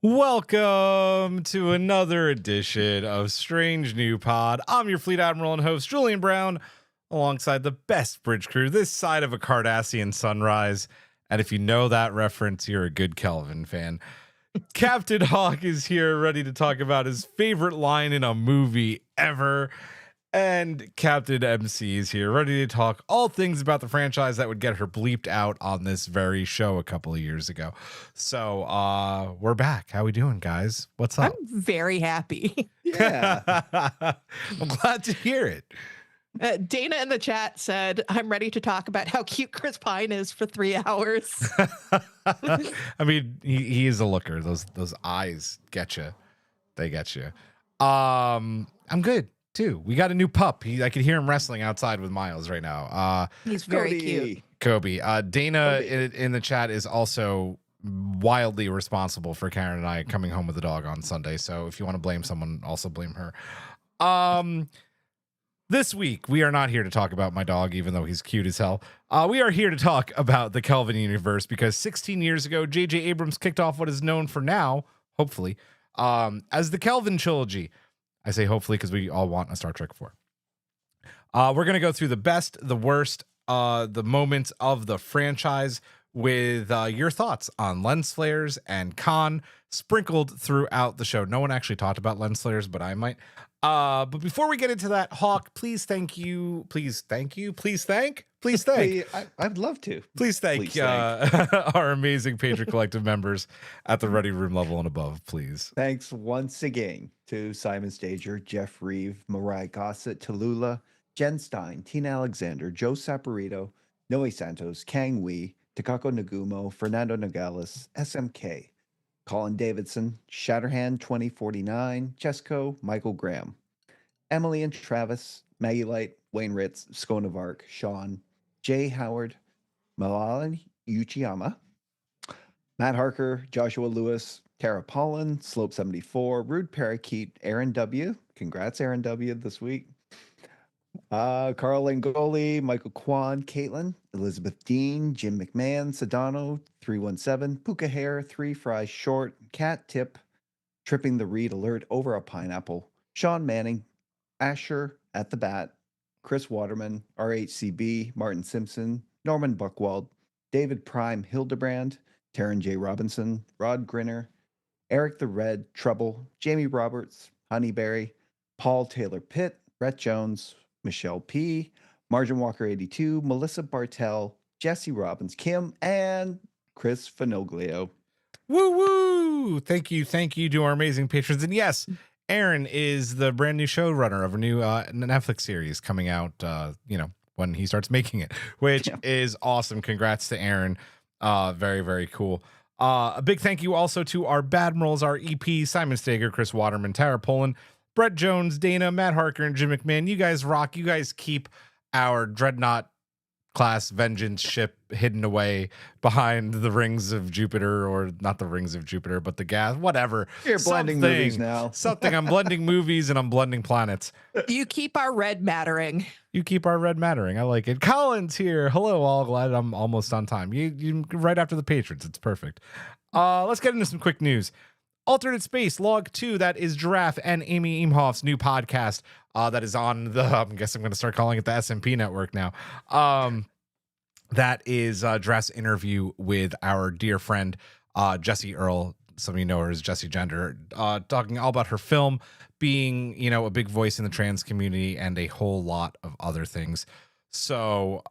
Welcome to another edition of Strange New Pod. I'm your Fleet Admiral and host, Julian Brown, alongside the best bridge crew this side of a Cardassian sunrise. And if you know that reference, you're a good Kelvin fan. Captain Hawk is here ready to talk about his favorite line in a movie ever. And Captain MC is here ready to talk all things about the franchise that would get her bleeped out on this very show a couple of years ago. So we're back. How we doing, guys? What's up? I'm very happy. Yeah. I'm glad to hear it. Dana in the chat said, I'm ready to talk about how cute Chris Pine is for 3 hours. I mean, he is a looker. Those eyes get you. They get you. I'm good too. We got a new pup. I can hear him wrestling outside with Miles right now. He's very cute. Kobe. Dana in the chat is also wildly responsible for Karen and I coming home with the dog on Sunday. So if you want to blame someone, also blame her. This week, we are not here to talk about my dog, even though he's cute as hell. We are here to talk about the Kelvin universe because 16 years ago, JJ Abrams kicked off what is known for now, hopefully, as the Kelvin trilogy. I say hopefully because we all want a Star Trek 4. We're going to go through the best, the worst, the moments of the franchise. with your thoughts on lens flares and con sprinkled throughout the show. No one actually talked about lens flares, but I might. But before we get into that, Hawk, please thank. I'd love to. Please thank our amazing Patreon Collective members at the Ready Room level and above, please. Thanks once again to Simon Stager, Jeff Reeve, Mariah Gossett, Tallulah, Jen Stein, Tina Alexander, Joe Saporito, Noe Santos, Kang Wee, Takako Nagumo, Fernando Nogales, SMK, Colin Davidson, Shatterhand 2049, Chesco, Michael Graham, Emily and Travis, Maggie Light, Wayne Ritz, Skona Vark, Sean, Jay Howard, Malali Uchiyama, Matt Harker, Joshua Lewis, Tara Pollen, Slope 74, Rude Parakeet, Aaron W. Congrats, Aaron W. this week. Carl Langoli, Michael Kwan, Caitlin, Elizabeth Dean, Jim McMahon, Sedano, 317, Puka Hair, 3 Fries Short, Cat Tip, Tripping the Reed Alert over a Pineapple, Sean Manning, Asher at the Bat, Chris Waterman, RHCB, Martin Simpson, Norman Buckwald, David Prime, Hildebrand, Taryn J. Robinson, Rod Grinner, Eric the Red, Trouble, Jamie Roberts, Honeyberry, Paul Taylor Pitt, Brett Jones, Michelle P., Margin Walker 82, Melissa Bartell, Jesse Robbins, Kim, and Chris Finoglio. Woo woo! Thank you to our amazing patrons. And yes, Aaron is the brand new showrunner of a new Netflix series coming out, when he starts making it, which is awesome. Congrats to Aaron. Very, very cool. A big thank you also to our Badmirals, our EP, Simon Stager, Chris Waterman, Tara Poland, Brett Jones, Dana, Matt Harker, and Jim McMahon. You guys rock. You guys keep our Dreadnought class Vengeance ship hidden away behind the rings of Jupiter, or not the rings of Jupiter, but the gas, whatever. You're blending movies now. I'm blending movies and I'm blending planets. You keep our red mattering. I like it. Colin's here. Hello, all. Glad I'm almost on time. You right after the patrons. It's perfect. Let's get into some quick news. Alternate Space Log 2, that is Giraffe and Amy Imhoff's new podcast that is on the, I guess I'm going to start calling it the SMP network now. That is Giraffe's interview with our dear friend Jessie Earl. Some of you know her as Jessie Gender, talking all about her film, being, a big voice in the trans community, and a whole lot of other things. So,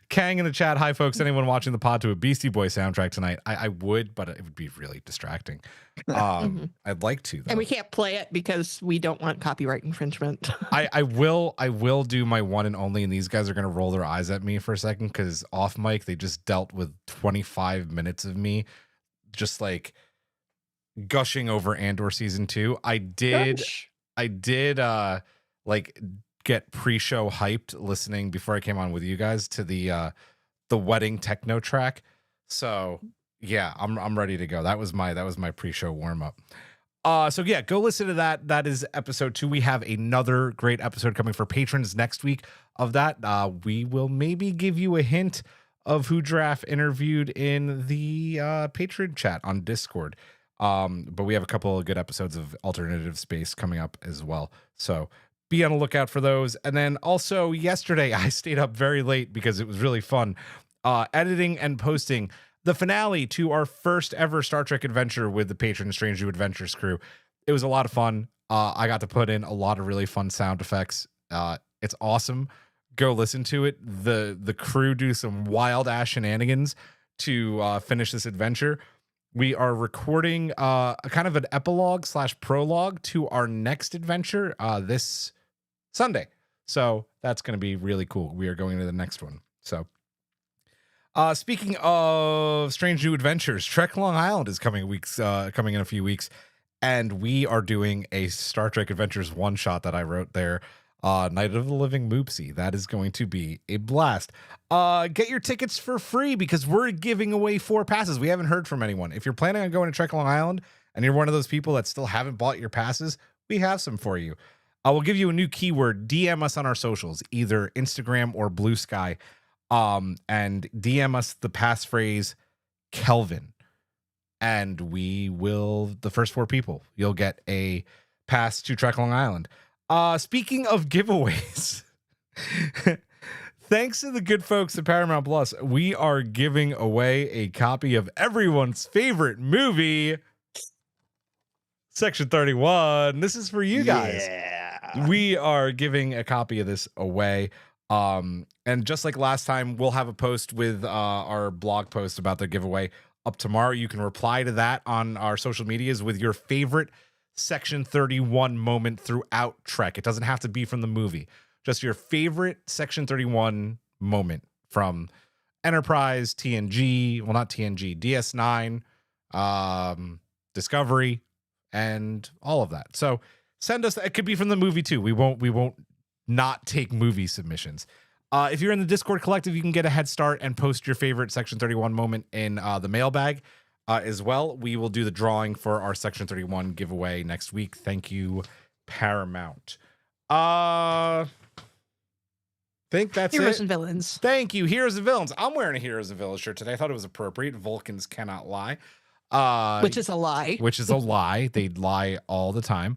Kang in the chat, hi folks, anyone watching the pod to a Beastie Boy soundtrack tonight? I would, but it would be really distracting. I'd like to, though. And we can't play it because we don't want copyright infringement. I will do my one and only, and these guys are gonna roll their eyes at me for a second, because off mic they just dealt with 25 minutes of me just like gushing over Andor season 2. I did get pre-show hyped listening before I came on with you guys to the wedding techno track. So yeah, I'm ready to go. That was my pre-show warm-up. So yeah, go listen to that. That is episode 2. We have another great episode coming for patrons next week of that. We will maybe give you a hint of who Giraffe interviewed in the patron chat on Discord. But we have a couple of good episodes of Alternative Space coming up as well. So be on the lookout for those. And then also yesterday, I stayed up very late because it was really fun editing and posting the finale to our first ever Star Trek adventure with the Patron Strange New Adventures crew. It was a lot of fun. I got to put in a lot of really fun sound effects. It's awesome. Go listen to it. The crew do some wild ass shenanigans to finish this adventure. We are recording a kind of an epilogue / prologue to our next adventure this Sunday. So that's going to be really cool. We are going to the next one. So speaking of Strange New Adventures, Trek Long Island is coming in a few weeks, and we are doing a Star Trek Adventures one shot that I wrote there. Night of the Living Moopsie. That is going to be a blast. Get your tickets for free because we're giving away 4 passes. We haven't heard from anyone. If you're planning on going to Trek Long Island and you're one of those people that still haven't bought your passes, we have some for you. I will give you a new keyword. DM us on our socials, either Instagram or Blue Sky, and DM us the passphrase Kelvin, and we will, the first 4 people, you'll get a pass to Trek Long Island. Speaking of giveaways, Thanks to the good folks at Paramount Plus, we are giving away a copy of everyone's favorite movie, Section 31. This is for you guys. Yeah. We are giving a copy of this away. And just like last time, we'll have a post with our blog post about the giveaway up tomorrow. You can reply to that on our social medias with your favorite Section 31 moment throughout Trek. It doesn't have to be from the movie. Just your favorite Section 31 moment from Enterprise, TNG, well, not TNG, DS9, Discovery, and all of that. So send us. It could be from the movie too. We won't not take movie submissions. If you're in the Discord collective, you can get a head start and post your favorite Section 31 moment in the mailbag as well. We will do the drawing for our Section 31 giveaway next week. Thank you, Paramount. Think that's Heroes it. and villains. Thank you, Heroes and Villains. I'm wearing a Heroes and Villains shirt today. I thought it was appropriate. Vulcans cannot lie. Which is a lie. Which is a lie. They lie all the time.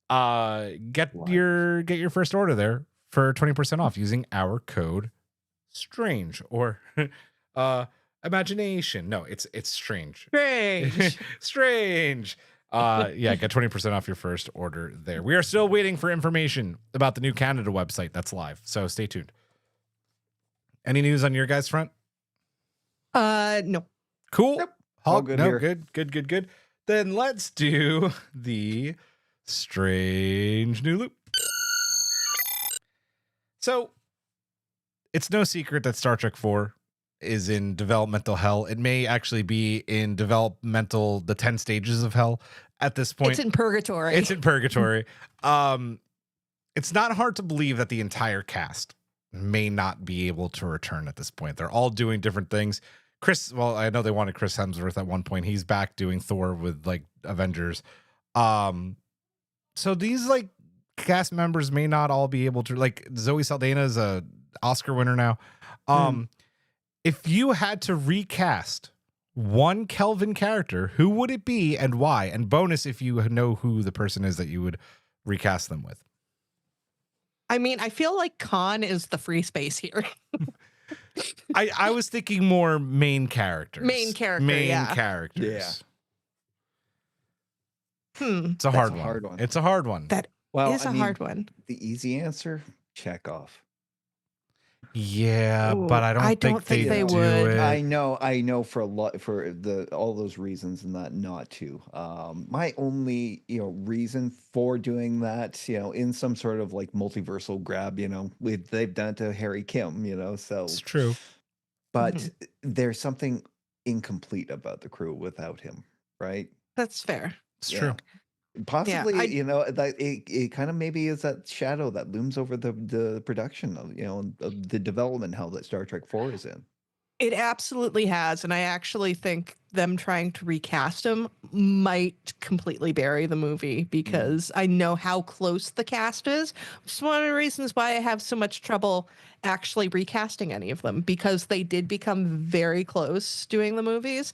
Get your first order there for 20% off using our code STRANGE or imagination. No, it's strange. Strange. Strange. Yeah, get 20% off your first order there. We are still waiting for information about the new Canada website that's live, so stay tuned. Any news on your guys' front? No. Cool. Nope. All All good no, here. good. Then let's do the strange new loop. So, it's no secret that Star Trek 4 is in developmental hell. It may actually be in the 10 stages of hell at this point. It's in purgatory. It's in purgatory. It's not hard to believe that the entire cast may not be able to return at this point. They're all doing different things. I know they wanted Chris Hemsworth at one point. He's back doing Thor with like Avengers. So these like cast members may not all be able to, like Zoe Saldana is a Oscar winner now. If you had to recast one Kelvin character, who would it be and why? And bonus if you know who the person is that you would recast them with. I mean, I feel like Khan is the free space here. I was thinking more main characters. Main characters. It's a That's hard a one. hard one. It's a hard one. That is a hard one. The easy answer, Chekhov. Yeah, Ooh, but I don't think they would. do it. I know for all those reasons and that not to. My only reason for doing that, in some sort of like multiversal grab, they've done it to Harry Kim, so It's true. But there's something incomplete about the crew without him, right? That's fair. It's true. Possibly, Yeah, that it kind of maybe is that shadow that looms over the production of of the development hell that Star Trek 4 is in. It absolutely has. And I actually think them trying to recast him might completely bury the movie because I know how close the cast is. Which is one of the reasons why I have so much trouble actually recasting any of them because they did become very close doing the movies.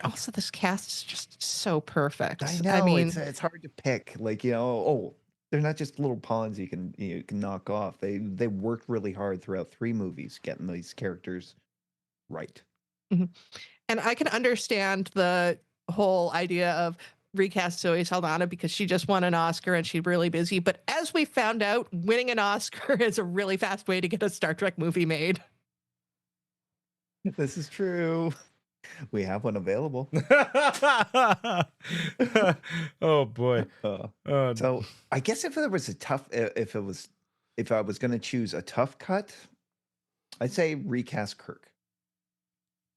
Also, this cast is just so perfect. I know. I mean, it's hard to pick. Like they're not just little pawns you can knock off. They worked really hard throughout 3 movies getting these characters right. and I can understand the whole idea of recast Zoe Saldana because she just won an Oscar and she's really busy. But as we found out, winning an Oscar is a really fast way to get a Star Trek movie made. This is true. We have one available. Oh boy. So I guess if I was going to choose a tough cut, I'd say recast Kirk.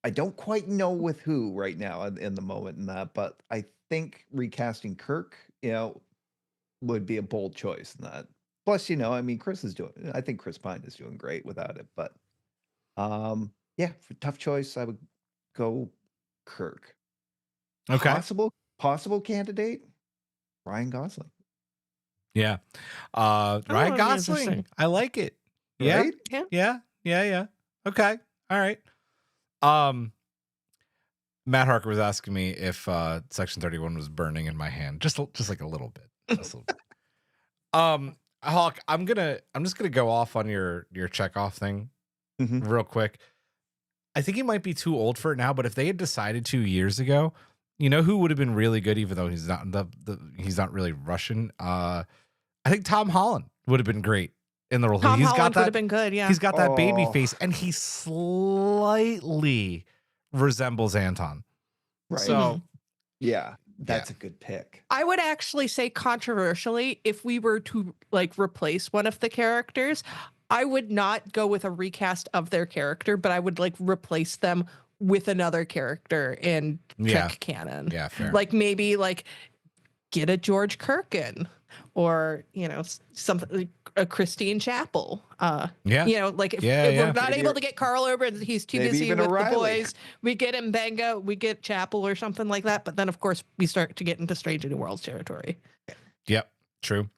I don't quite know with who right now in the moment in that, but I think recasting Kirk, would be a bold choice in that. Plus, I think Chris Pine is doing great without it, but for tough choice, I would go Kirk. Okay. Possible candidate, Ryan Gosling. Yeah. Ryan Gosling. Interesting. I like it. Yeah. Right? Yeah. Okay. All right. Matt Harker was asking me if Section 31 was burning in my hand. Just like a little bit. Just a little bit. Hawk, I'm just gonna go off on your check off thing. Mhm. real quick. I think he might be too old for it now, but if they had decided 2 years ago, you know who would have been really good, even though he's not he's not really Russian. I think Tom Holland would have been great in the role. Tom He's Holland got would that. have been good. Yeah. He's got that baby Oh. face, and he slightly resembles Anton. Right. So Yeah, that's a good pick. I would actually say controversially, if we were to like replace one of the characters, I would not go with a recast of their character, but I would like replace them with another character in Yeah. Trek canon. yeah, fair. Like maybe like get a George Kirkin or, you know, something like a Christine Chapel. Yeah. You know, like if Yeah, we're yeah. not Maybe able to get Carl over and he's too maybe busy even with a the Riley. boys, we get Mbenga, we get Chapel or something like that. But then, of course, we start to get into Strange New Worlds territory. Yep. True.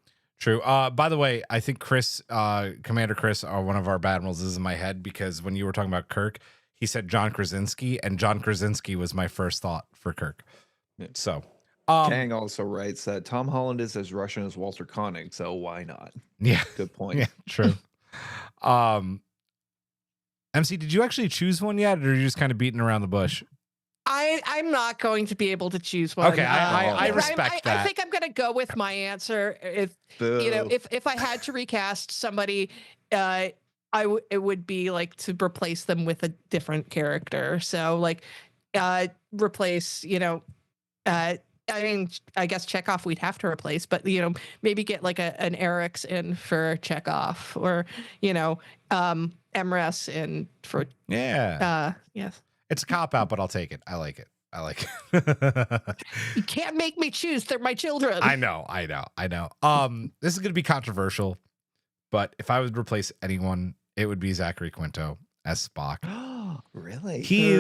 By the way, I think Chris, Commander Chris, one of our bad admirals, is in my head because when you were talking about Kirk, he said John Krasinski, and John Krasinski was my first thought for Kirk. Yeah. So, Kang also writes that Tom Holland is as Russian as Walter Koenig, so why not? yeah, Good point. yeah, true. MC, did you actually choose one yet, or are you just kind of beating around the bush? I'm not going to be able to choose one. Okay, I respect that. I think I'm going to go with my answer. If you know, if I had to recast somebody, it would be like to replace them with a different character. So like, replace, you know, I mean, I guess Chekhov we'd have to replace, but you know, maybe get like an Eric's in for Chekhov, or you know, MRS in for yes. It's a cop out, but I'll take it. I like it. You can't make me choose. They're my children. I know. This is gonna be controversial, but if I would replace anyone, it would be Zachary Quinto as Spock. Really? He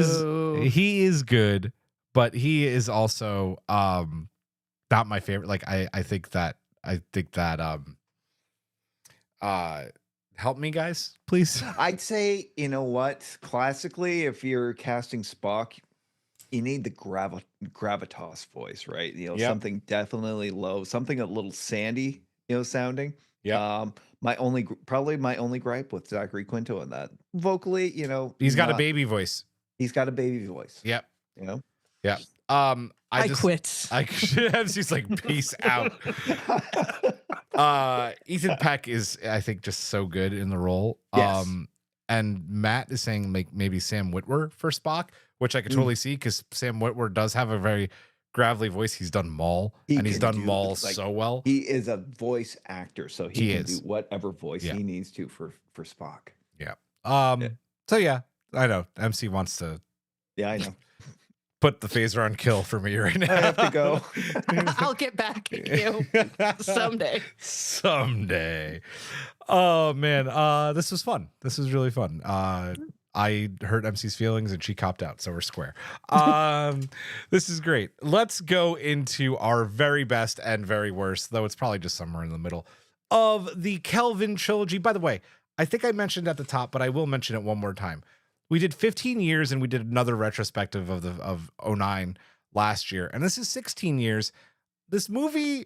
is good, but he is also not my favorite. Like I think that help me, guys, please. I'd say, you know what? Classically, if you're casting Spock, you need the gravitas voice, right? You know, Yep. something definitely low, something a little sandy, you know, sounding. Yeah. Probably my only gripe with Zachary Quinto in that vocally, you know, He's got a baby voice. He's got a baby voice. Yep. You know. Yeah. I quit. She's like, peace out. Ethan Peck is, I think, just so good in the role. Yes. And Matt is saying like maybe Sam Witwer for Spock, which I could totally see because Sam Witwer does have a very gravelly voice. He's done Maul, and he's done Maul like, so well. He is a voice actor, so he can is. do whatever voice he needs to for Spock. Yeah. So yeah, I know MC wants to. Yeah, I know. Put the phaser on kill for me right now. I have to go. I'll get back at you someday. Someday. Oh man, this was fun. This was really fun. I hurt MC's feelings and she copped out, so we're square. This is great. Let's go into our very best and very worst, though it's probably just somewhere in the middle of the Kelvin trilogy. By the way, I think I mentioned at the top, but I will mention it one more time. We did 15 years and we did another retrospective of 09 last year. And this is 16 years. This movie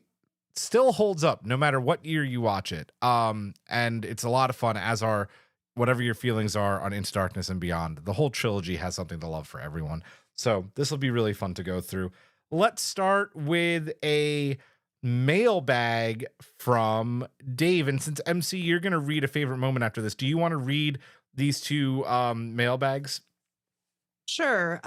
still holds up no matter what year you watch it. And it's a lot of fun, as are whatever your feelings are on Into Darkness and Beyond. The whole trilogy has something to love for everyone. So this will be really fun to go through. Let's start with a mailbag from Dave. And since MC, you're going to read a favorite moment after this, do you want to read these two mailbags? Sure.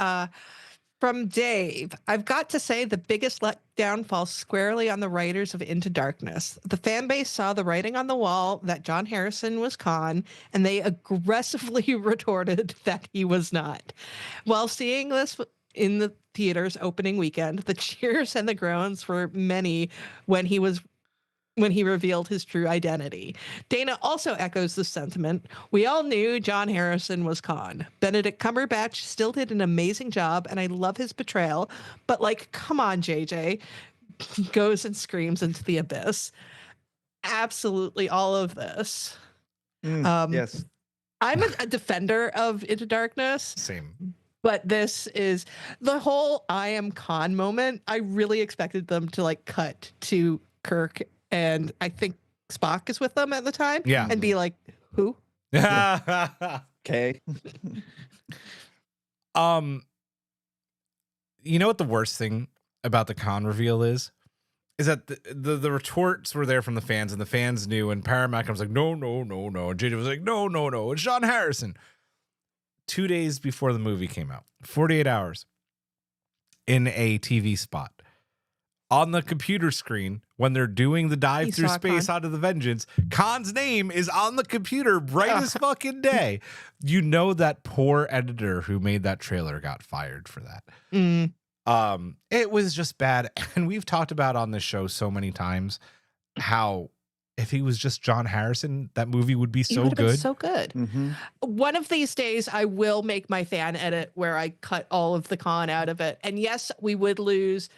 From Dave, I've got to say the biggest letdown falls squarely on the writers of Into Darkness. The fan base saw the writing on the wall that John Harrison was Khan, and they aggressively retorted that he was not. While seeing this in the theaters opening weekend, the cheers and the groans were many when he revealed his true identity. Dana also echoes the sentiment. We all knew John Harrison was Khan. Benedict Cumberbatch still did an amazing job, and I love his portrayal, but like, come on, JJ. He goes and screams into the abyss. Absolutely all of this. Yes. I'm a defender of Into Darkness. Same. But this is the whole I am Khan moment. I really expected them to like cut to Kirk, and I think Spock is with them at the time. Yeah. And be like, who? Okay. You know what the worst thing about the Khan reveal is that the retorts were there from the fans, and the fans knew, and Paramount was like, no, no, no, no. And JJ was like, no, no, no. It's John Harrison. 2 days before the movie came out, 48 hours, in a TV spot, on the computer screen, when they're doing the dive through space out of the Vengeance, Khan's name is on the computer bright as fucking day. You know that poor editor who made that trailer got fired for that. It was just bad. And we've talked about on this show so many times how if he was just John Harrison, that movie would be so good. So good. One of these days, I will make my fan edit where I cut all of the Khan out of it. And yes, we would lose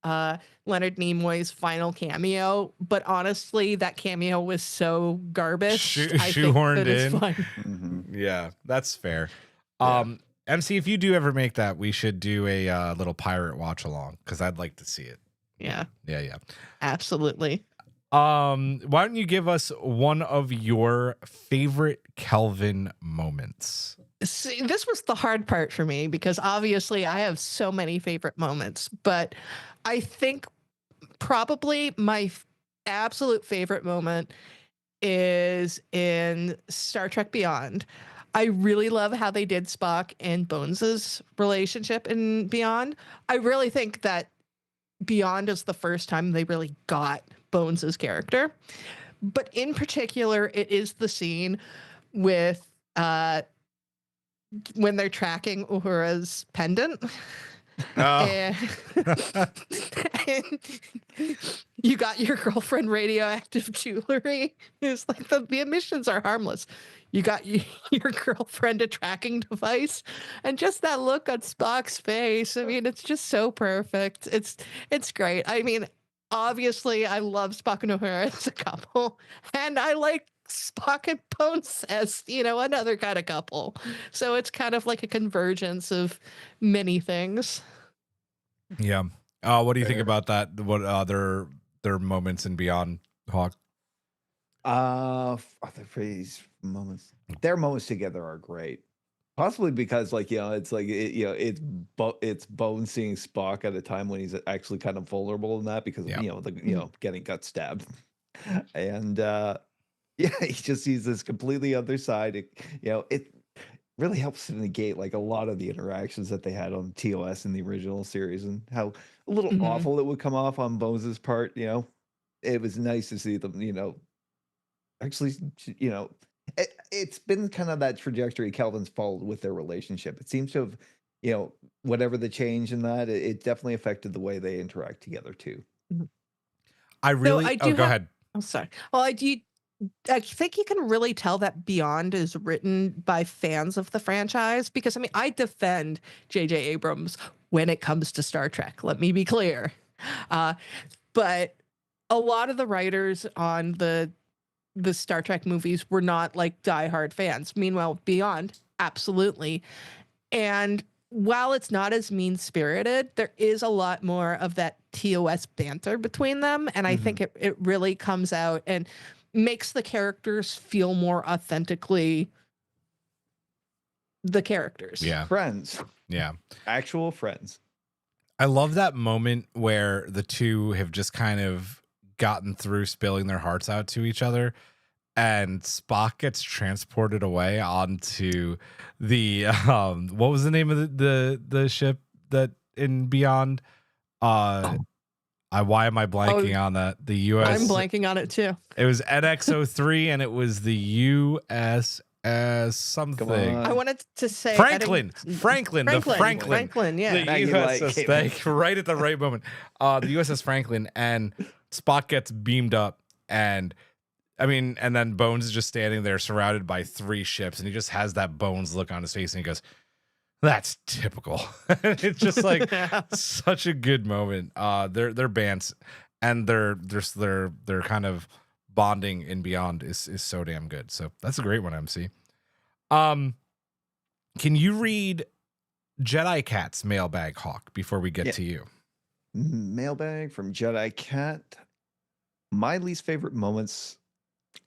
Leonard Nimoy's final cameo, but honestly, that cameo was so garbage. Shoehorned in. Yeah, that's fair. MC, if you do ever make that, we should do a little pirate watch along, because I'd like to see it. Yeah, absolutely. Why don't you give us one of your favorite Kelvin moments? See, this was the hard part for me, because obviously I have so many favorite moments, but I think probably my absolute favorite moment is in Star Trek Beyond. I really love how they did Spock and Bones's relationship in Beyond. I really think that Beyond is the first time they really got Bones's character. But in particular, it is the scene with when they're tracking Uhura's pendant. And you got your girlfriend radioactive jewelry. It's like the emissions are harmless. You got your girlfriend a tracking device, and just that look on Spock's face. I mean, it's just so perfect. It's great. I mean, obviously, I love Spock and Uhura as a couple, and I like Spock and Bones as, another kind of couple. So it's kind of like a convergence of many things. Yeah. What do you think about that? What their moments in Beyond, Hawk? Other phrase moments. Their moments together are great. Possibly because, it's Bones seeing Spock at a time when he's actually kind of vulnerable in that, because getting gut stabbed, and he just sees this completely other side. It really helps to negate a lot of the interactions that they had on TOS in the original series, and how a little awful it would come off on Bones's part. It was nice to see them. Actually, it's been kind of that trajectory Kelvin's followed with their relationship. It seems to have, whatever the change in that, it definitely affected the way they interact together too. Go ahead. I'm sorry. Well, I think you can really tell that Beyond is written by fans of the franchise, because I defend JJ Abrams when it comes to Star Trek. Let me be clear. But a lot of the writers on the Star Trek movies were not like diehard fans. Meanwhile, Beyond, absolutely. And while it's not as mean-spirited, there is a lot more of that TOS banter between them. And I think it really comes out and makes the characters feel more authentically the characters. Yeah. Friends. Yeah. Actual friends. I love that moment where the two have just kind of gotten through spilling their hearts out to each other, and Spock gets transported away onto the what was the name of the ship that in Beyond? Why am I blanking on that? The US. I'm blanking on it too. It was NX-03, and it was the USS something. I wanted to say Franklin. Yeah. The USS, thank you, right at the right moment. The USS Franklin, and Spock gets beamed up, and then Bones is just standing there surrounded by 3 ships, and he just has that Bones look on his face, and he goes, "That's typical." It's just like such a good moment. Their bands and their kind of bonding in Beyond is so damn good. So that's a great one, MC. Can you read Jedi Cat's mailbag, Hawk, before we get to you? Mailbag from Jedi Cat. My least favorite moments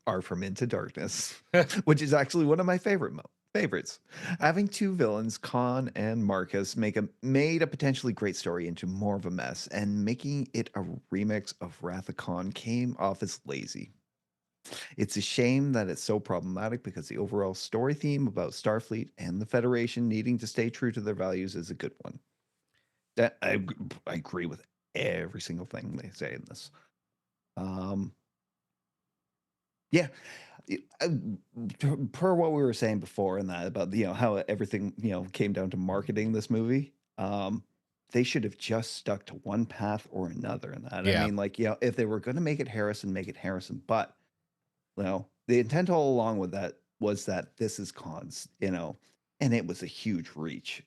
are from Into Darkness, which is actually one of my favorite favorites. Having two villains, Khan and Marcus, made a potentially great story into more of a mess, and making it a remix of Wrath of Khan came off as lazy. It's a shame that it's so problematic because the overall story theme about Starfleet and the Federation needing to stay true to their values is a good one. I agree with every single thing they say in this. Yeah, per what we were saying before, and that about how everything came down to marketing this movie. They should have just stuck to one path or another in that. Yeah. I mean, if they were going to make it Harrison, make it Harrison. But the intent all along with that was that this is Khan's, and it was a huge reach,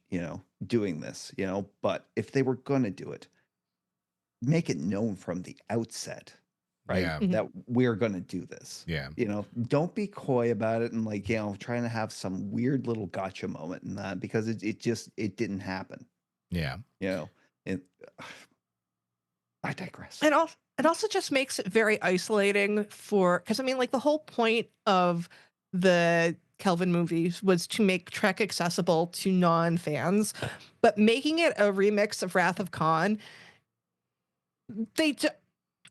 doing this, But if they were going to do it, make it known from the outset, right? Yeah. That we're going to do this. Yeah. Don't be coy about it and trying to have some weird little gotcha moment in that, because it didn't happen. Yeah. I digress. And it also just makes it very isolating because I mean, like, the whole point of the Kelvin movies was to make Trek accessible to non-fans, but making it a remix of Wrath of Khan,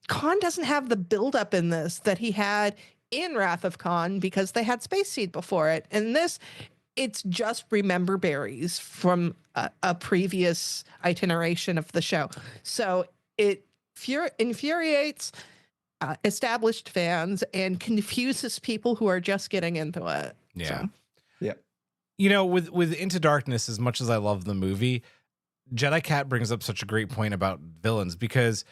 Khan doesn't have the buildup in this that he had in Wrath of Khan because they had Space Seed before it. And this, it's just remember berries from a previous iteration of the show. So it infuriates established fans and confuses people who are just getting into it. Yeah. So. Yeah. With Into Darkness, as much as I love the movie, Jedi Cat brings up such a great point about villains, because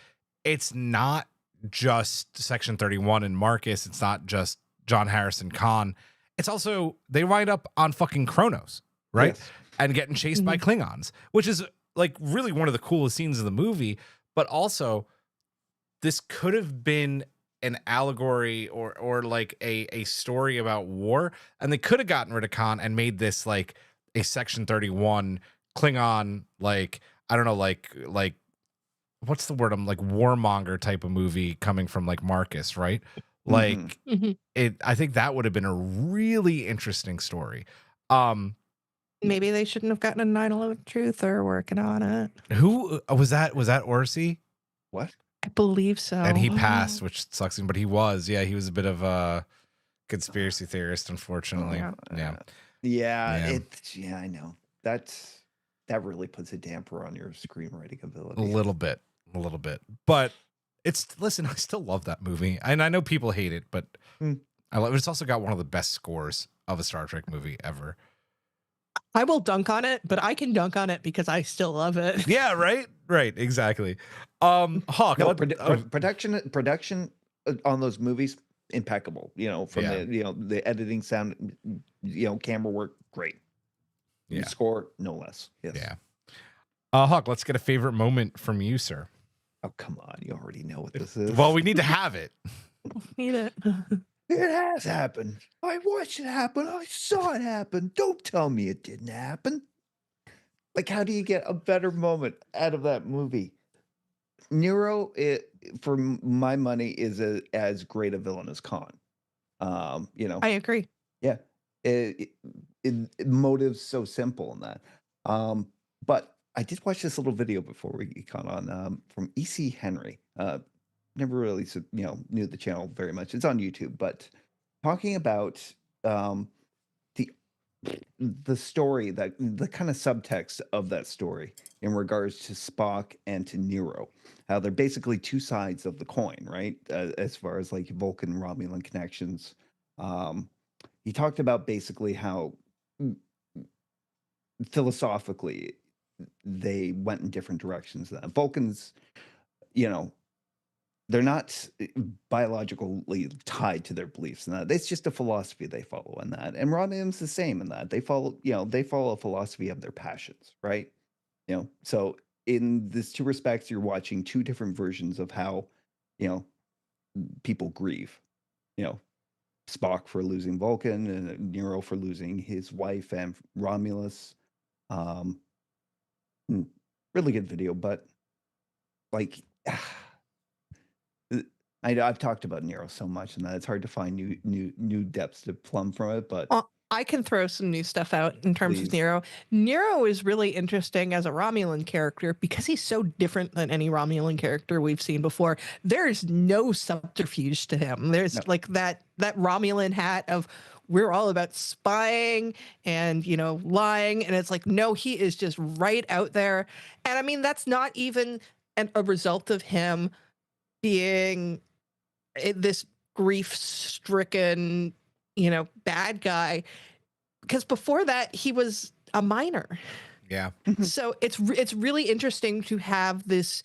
it's not just Section 31 and Marcus. It's not just John Harrison Khan. It's also, they wind up on fucking Kronos, right? Yes. And getting chased by Klingons, which is like really one of the coolest scenes of the movie. But also, this could have been an allegory or like a story about war, and they could have gotten rid of Khan and made this like a Section 31 Klingon, like, I don't know, like what's the word? I'm like warmonger type of movie coming from like Marcus, right? Like I think that would have been a really interesting story. Maybe they shouldn't have gotten a 9/11 truther working on it. Who was that? Was that Orsi? What? I believe so. And he passed, which sucks him, but he was a bit of a conspiracy theorist, unfortunately. Yeah, I know. That really puts a damper on your screenwriting ability. A little bit. But listen, I still love that movie. And I know people hate it, but I love it. It's also got one of the best scores of a Star Trek movie ever. I will dunk on it, but I can dunk on it because I still love it. Yeah, right, exactly. Hawk, no, production on those movies impeccable. From the editing, sound, camera work, great. Yeah. Score, no less. Yes. Yeah. Hawk, let's get a favorite moment from you, sir. Oh, come on, you already know what this is. Well, we need to have it. Need it. It has happened. I watched it happen. I saw it happen. Don't tell me it didn't happen. Like, how do you get a better moment out of that movie? Nero, for my money, is as great a villain as Khan. I agree. Yeah. Motive's so simple in that. But I did watch this little video before we got on from E.C. Henry. Never really knew the channel very much. It's on YouTube, but talking about the story, that the kind of subtext of that story in regards to Spock and to Nero, how they're basically two sides of the coin, right? As far as like Vulcan Romulan connections. He talked about basically how philosophically they went in different directions. Vulcans, they're not biologically tied to their beliefs in that. It's just a philosophy they follow in that. And Romulans the same in that. They follow a philosophy of their passions, right? So in these two respects, you're watching two different versions of how, people grieve. Spock for losing Vulcan and Nero for losing his wife and Romulus. Really good video, but like I've talked about Nero so much and that it's hard to find new depths to plumb from it, but I can throw some new stuff out in terms of Please. Nero. Nero is really interesting as a Romulan character because he's so different than any Romulan character we've seen before. There's no subterfuge to him. There's No. like that Romulan hat of we're all about spying and, lying. And it's like, no, he is just right out there. And I mean, that's not even a result of him being this grief-stricken, bad guy, because before that he was a miner. Yeah. So it's really interesting to have this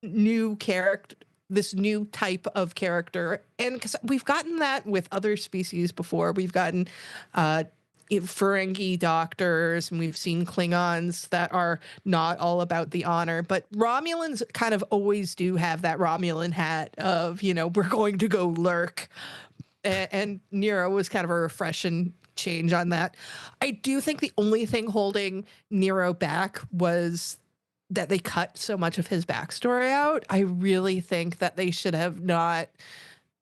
new character, this new type of character, and because we've gotten that with other species before. We've gotten Ferengi doctors, and we've seen Klingons that are not all about the honor, but Romulans kind of always do have that Romulan hat of, we're going to go lurk. And Nero was kind of a refreshing change on that. I do think the only thing holding Nero back was that they cut so much of his backstory out. I really think that they should have not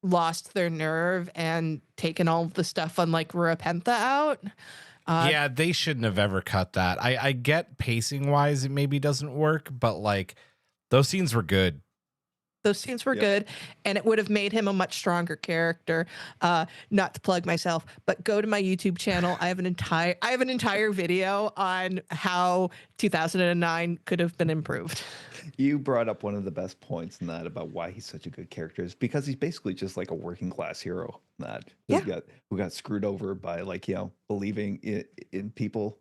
lost their nerve and taken all of the stuff on like Rapentha out. Yeah, they shouldn't have ever cut that. I get pacing wise it maybe doesn't work, but like those scenes were good. Those scenes were good, and it would have made him a much stronger character. Not to plug myself, but go to my YouTube channel. I have an entire video on how 2009 could have been improved. You brought up one of the best points in that about why he's such a good character is because he's basically just like a working class hero who got screwed over by believing in people,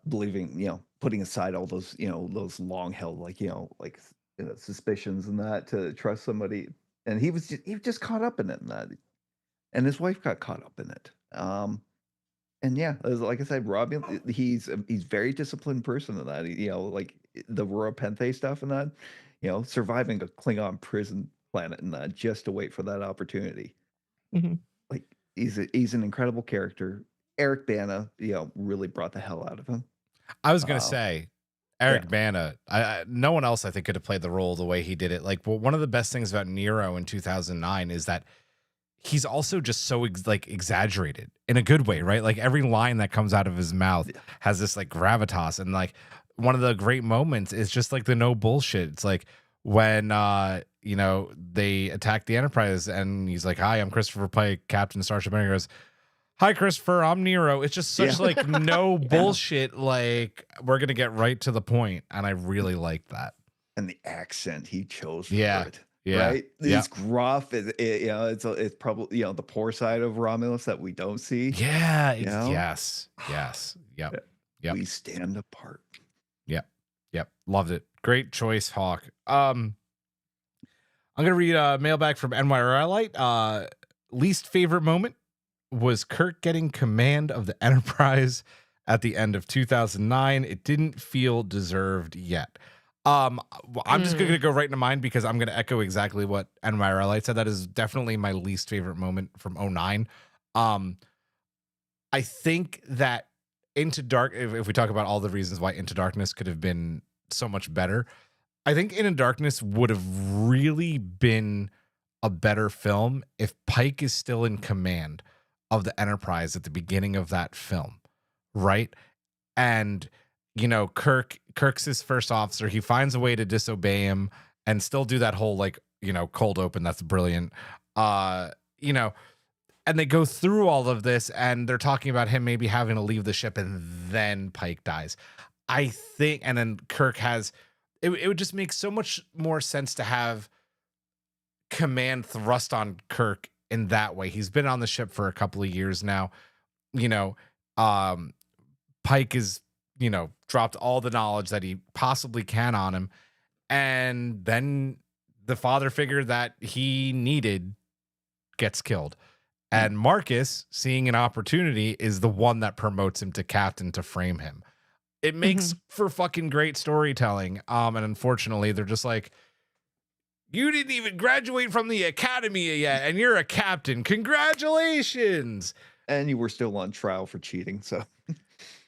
believing putting aside all those those long held suspicions and that to trust somebody, and he was just caught up in it, and his wife got caught up in it. And yeah, like I said, Rob, he's very disciplined person in that. Like the Rura Penthe stuff and that, surviving a Klingon prison planet and that just to wait for that opportunity. Mm-hmm. Like he's an incredible character. Eric Bana, really brought the hell out of him. I was gonna say, Eric Bana. No one else I think could have played the role the way he did it. Like, one of the best things about Nero in 2009 is that he's also just so exaggerated in a good way, right? Like every line that comes out of his mouth has this like gravitas, and like one of the great moments is just like the no bullshit. It's like when they attack the Enterprise and he's like, "Hi, I'm Christopher Pike, Captain Starship," and he goes, "Hi, Christopher, I'm Nero." It's just such like no bullshit. Like we're gonna get right to the point, and I really like that. And the accent he chose for it. Yeah. Right. It's gruff. It's probably the poor side of Romulus that we don't see. Yeah. Yes. Yep. We stand apart. Yep. Loved it. Great choice, Hawk. I'm gonna read a mailbag from NYRLite. Least favorite moment was Kirk getting command of the Enterprise at the end of 2009. It didn't feel deserved yet. I'm just going to go right into mine because I'm going to echo exactly what NYRLite said. That is definitely my least favorite moment from 09. I think that Into Dark, if we talk about all the reasons why Into Darkness could have been so much better, I think Into Darkness would have really been a better film if Pike is still in command of the Enterprise at the beginning of that film, right? And Kirk's his first officer. He finds a way to disobey him and still do that whole cold open. That's brilliant. And they go through all of this and they're talking about him maybe having to leave the ship, and then Pike dies. I think, and then Kirk has, it would just make so much more sense to have command thrust on Kirk in that way. He's been on the ship for a couple of years now. Pike is, dropped all the knowledge that he possibly can on him. And then the father figure that he needed gets killed. And Marcus, seeing an opportunity, is the one that promotes him to captain to frame him. It makes for fucking great storytelling. And unfortunately, they're just like, you didn't even graduate from the academy yet, and you're a captain. Congratulations. And you were still on trial for cheating, so...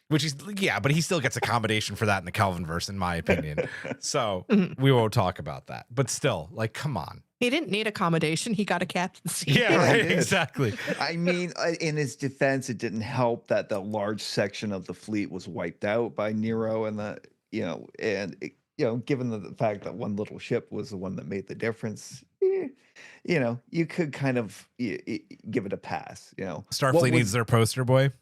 Which is, but he still gets accommodation for that in the Kelvin verse, in my opinion. So we won't talk about that. But still, like, come on. He didn't need accommodation. He got a captaincy. Yeah, Yeah, he right. did. Exactly. I mean, in his defense, it didn't help that the large section of the fleet was wiped out by Nero, and given the fact that one little ship was the one that made the difference, you could kind of give it a pass. Starfleet needs their poster boy.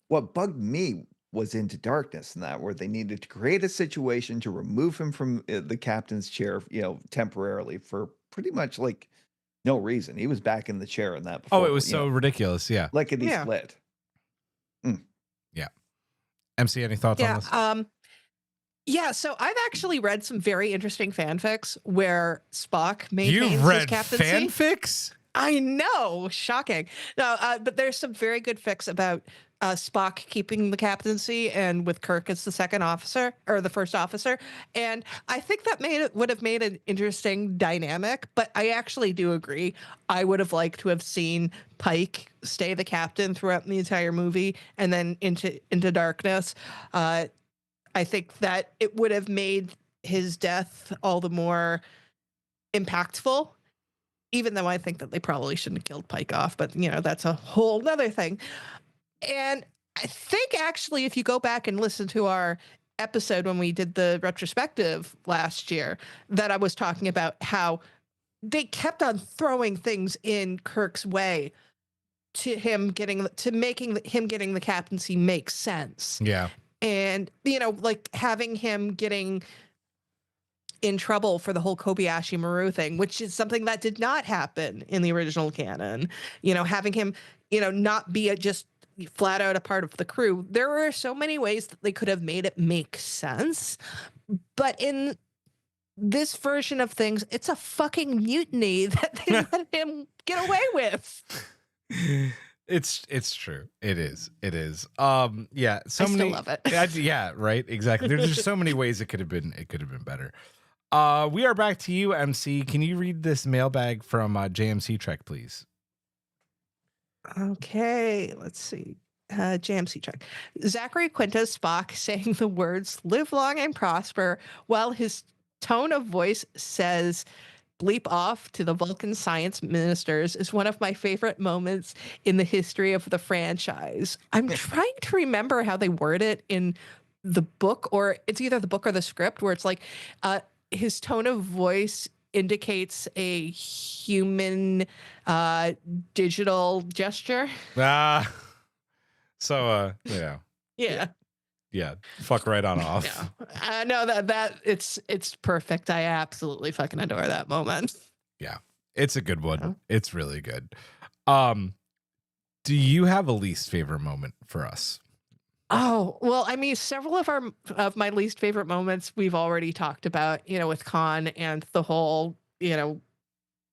What bugged me was Into Darkness, and that where they needed to create a situation to remove him from the captain's chair, temporarily for pretty much like no reason. He was back in the chair in that before. Oh, it was so ridiculous. Yeah. Lickety Yeah. split. Yeah. MC, any thoughts on this? Yeah, so I've actually read some very interesting fanfics where Spock maintains You've his read captaincy. fanfics? I know, shocking. No, but there's some very good fics about Spock keeping the captaincy and with Kirk as the second officer or the first officer, and I think that would have made an interesting dynamic. But I actually do agree. I would have liked to have seen Pike stay the captain throughout the entire movie, and then into Darkness. I think that it would have made his death all the more impactful. Even though I think that they probably shouldn't have killed Pike off, but that's a whole nother thing. And I think actually, if you go back and listen to our episode when we did the retrospective last year, that I was talking about how they kept on throwing things in Kirk's way to making him getting the captaincy make sense. Yeah. And, like having him getting in trouble for the whole Kobayashi Maru thing, which is something that did not happen in the original canon. Having him, not be just flat out a part of the crew. There were so many ways that they could have made it make sense. But in this version of things, it's a fucking mutiny that they let him get away with. It's true. It is. Yeah. I still love it. Yeah. Right. Exactly. There's just so many ways it could have been better. We are back to you, MC. Can you read this mailbag from JMC Trek, please? Okay, let's see. JMC Trek. Zachary Quintus Spock saying the words "live long and prosper" while his tone of voice says "bleep off" to the Vulcan science ministers is one of my favorite moments in the history of the franchise. I'm trying to remember how they word it in the book, or it's either the book or the script, where it's like his tone of voice indicates a human digital gesture. Yeah. Yeah. Fuck right on off. Yeah. I know that it's perfect. I absolutely fucking adore that moment. Yeah. It's a good one. Yeah. It's really good. Do you have a least favorite moment for us? Oh, well, I mean, several of my least favorite moments we've already talked about, with Khan and the whole,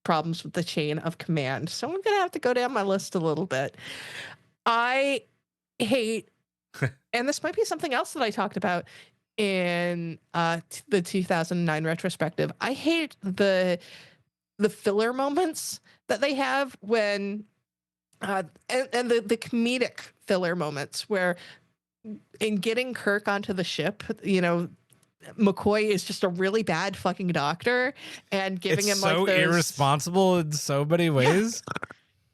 problems with the chain of command. So I'm going to have to go down my list a little bit. I hate, and this might be something else that I talked about in the 2009 retrospective. I hate the filler moments that they have when, and the comedic filler moments where, in getting Kirk onto the ship, McCoy is just a really bad fucking doctor and giving him so like those... irresponsible in so many ways.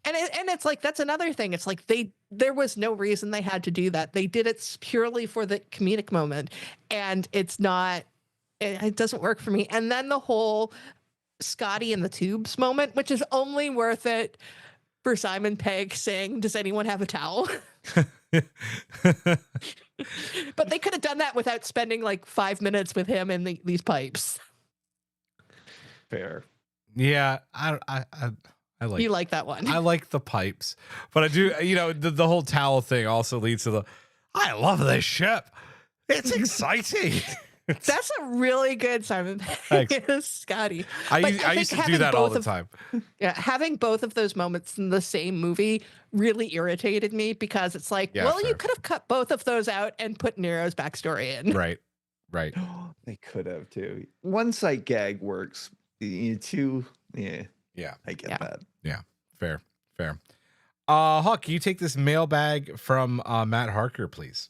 Yeah. And it's like, that's another thing. It's like there was no reason they had to do that. They did it purely for the comedic moment, and it doesn't work for me. And then the whole Scotty in the tubes moment, which is only worth it for Simon Pegg saying, "Does anyone have a towel?" But they could have done that without spending like 5 minutes with him in these pipes. Fair. Yeah, I like. You like that one? I like the pipes, but I do. The whole towel thing also leads to the. I love this ship. It's exciting. That's a really good Simon Pegg, Scotty. I used to do that all the time. Yeah, having both of those moments in the same movie really irritated me because it's like, Yeah, well, fair. you could have cut both of those out and put Nero's backstory in. Right. They could have too. One sight gag works. Two, yeah, I get that. Yeah, fair. Huck, can you take this mailbag from Matt Harker, please?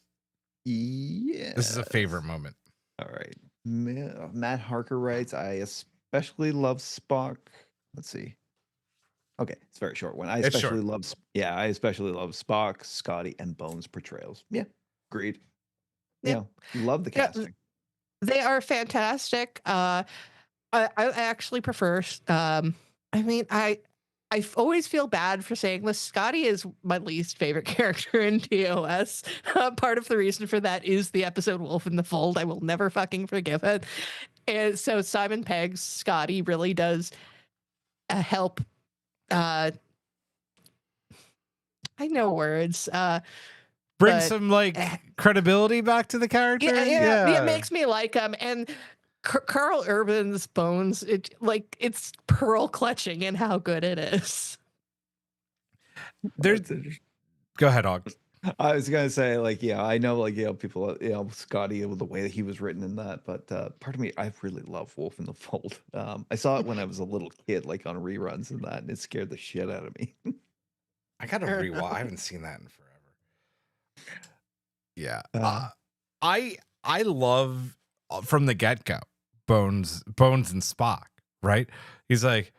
Yeah, This is a favorite moment. All right. Matt Harker writes, I especially love Spock. let's see. Okay, it's a very short one. I It's especially short. love Spock, Scotty, and Bones portrayals. Yeah, agreed. Yeah. Love the Yeah, casting. they are fantastic. I actually prefer. I mean, I always feel bad for saying this. Scotty is my least favorite character in TOS. Part of the reason for that is the episode Wolf in the Fold. I will never fucking forgive it. And so Simon Pegg's Scotty really does help. I know words. Bring but, some like credibility back to the character. It makes me like him. And Carl Urban's Bones, it's pearl clutching in how good it is. There's. Go ahead, Hog. I was gonna say, I know, people, Scotty, the way that he was written in that, but part of me, I really love Wolf in the Fold. I saw it when I was a little kid, on reruns and that, and it scared the shit out of me. I gotta rewatch. I haven't seen that in forever. Yeah, I love from the get go Bones and Spock. Right? He's like,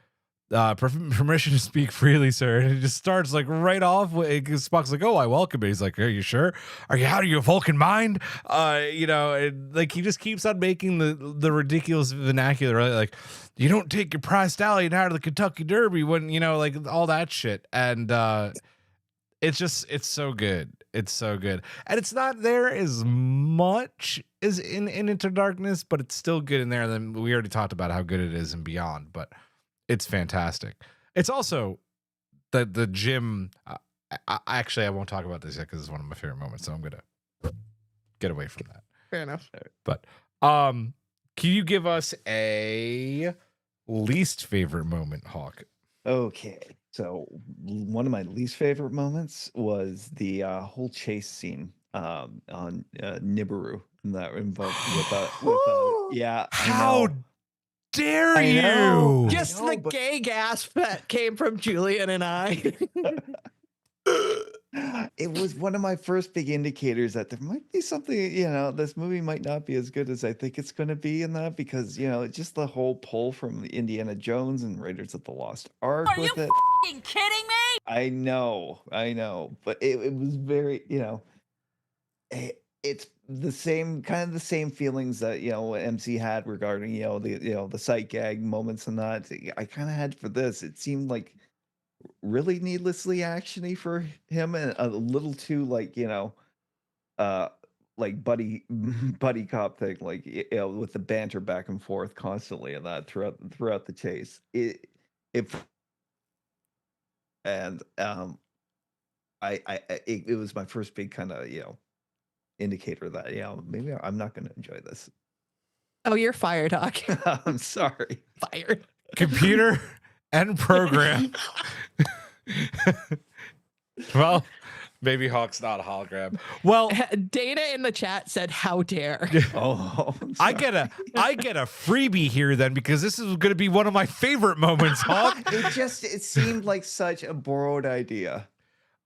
permission to speak freely, sir. And it just starts right off. Spock's like, oh, I welcome it. He's like, are you sure? Are you out of your Vulcan mind? And, he just keeps on making the ridiculous vernacular. Right? Like, you don't take your prize stallion out of the Kentucky Derby when all that shit. And it's so good. It's so good. And it's not there as much as in Into Darkness, but it's still good in there. And then we already talked about how good it is in Beyond, but it's fantastic. It's also the gym. I won't talk about this yet because it's one of my favorite moments. So I'm going to get away from that. Fair enough. But can you give us a least favorite moment, Hawk? Okay. So one of my least favorite moments was the whole chase scene on Nibiru, and that involved yeah. How dare you? Just the gay gasp that came from Julian and I. It was one of my first big indicators that there might be something, this movie might not be as good as I think it's going to be in that, because, just the whole pull from Indiana Jones and Raiders of the Lost Ark with it. Are you kidding me? I know. But it was very, it's the same feelings that, MC had regarding, the sight gag moments and that. I kind of had for this. It seemed like really needlessly actiony for him, and a little too buddy cop thing, with the banter back and forth constantly and that throughout the chase. It was my first big kind of indicator that maybe I'm not going to enjoy this. Oh, you're fired, Hawk. I'm sorry. Fired. Computer and program. Well, maybe Hawk's not a hologram. Well, Dana in the chat said, "How dare!" Oh, I get a freebie here then, because this is going to be one of my favorite moments, Hawk. It seemed like such a borrowed idea.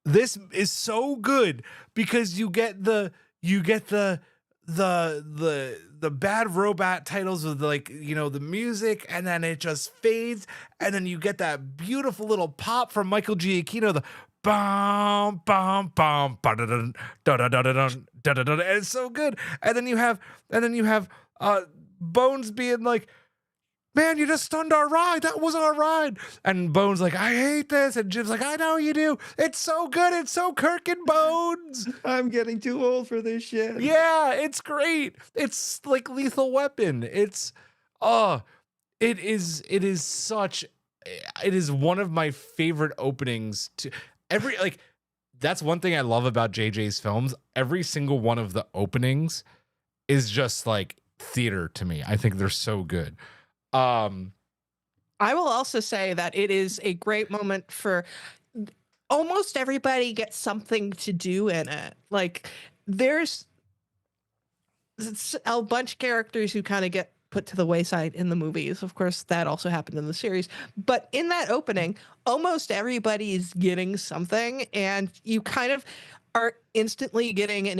This is so good because you get the bad robot titles with the music, and then it just fades, and then you get that beautiful little pop from Michael Giacchino, the bum bum bum ba-da-dun, da-da-da-da-dun, da-da-da-da, and it's so good. And then you have Bones being like, man, you just stunned our ride. That was our ride. And Bones like, I hate this. And Jim's like, I know you do. It's so good. It's so Kirk and Bones. I'm getting too old for this shit. Yeah, it's great. It's like Lethal Weapon. It is one of my favorite openings to that's one thing I love about JJ's films. Every single one of the openings is just like theater to me. I think they're so good. I will also say that it is a great moment for almost everybody gets something to do in it. Like there's a bunch of characters who kind of get put to the wayside in the movies. Of course, that also happened in the series. But in that opening, almost everybody is getting something, and you kind of are instantly getting an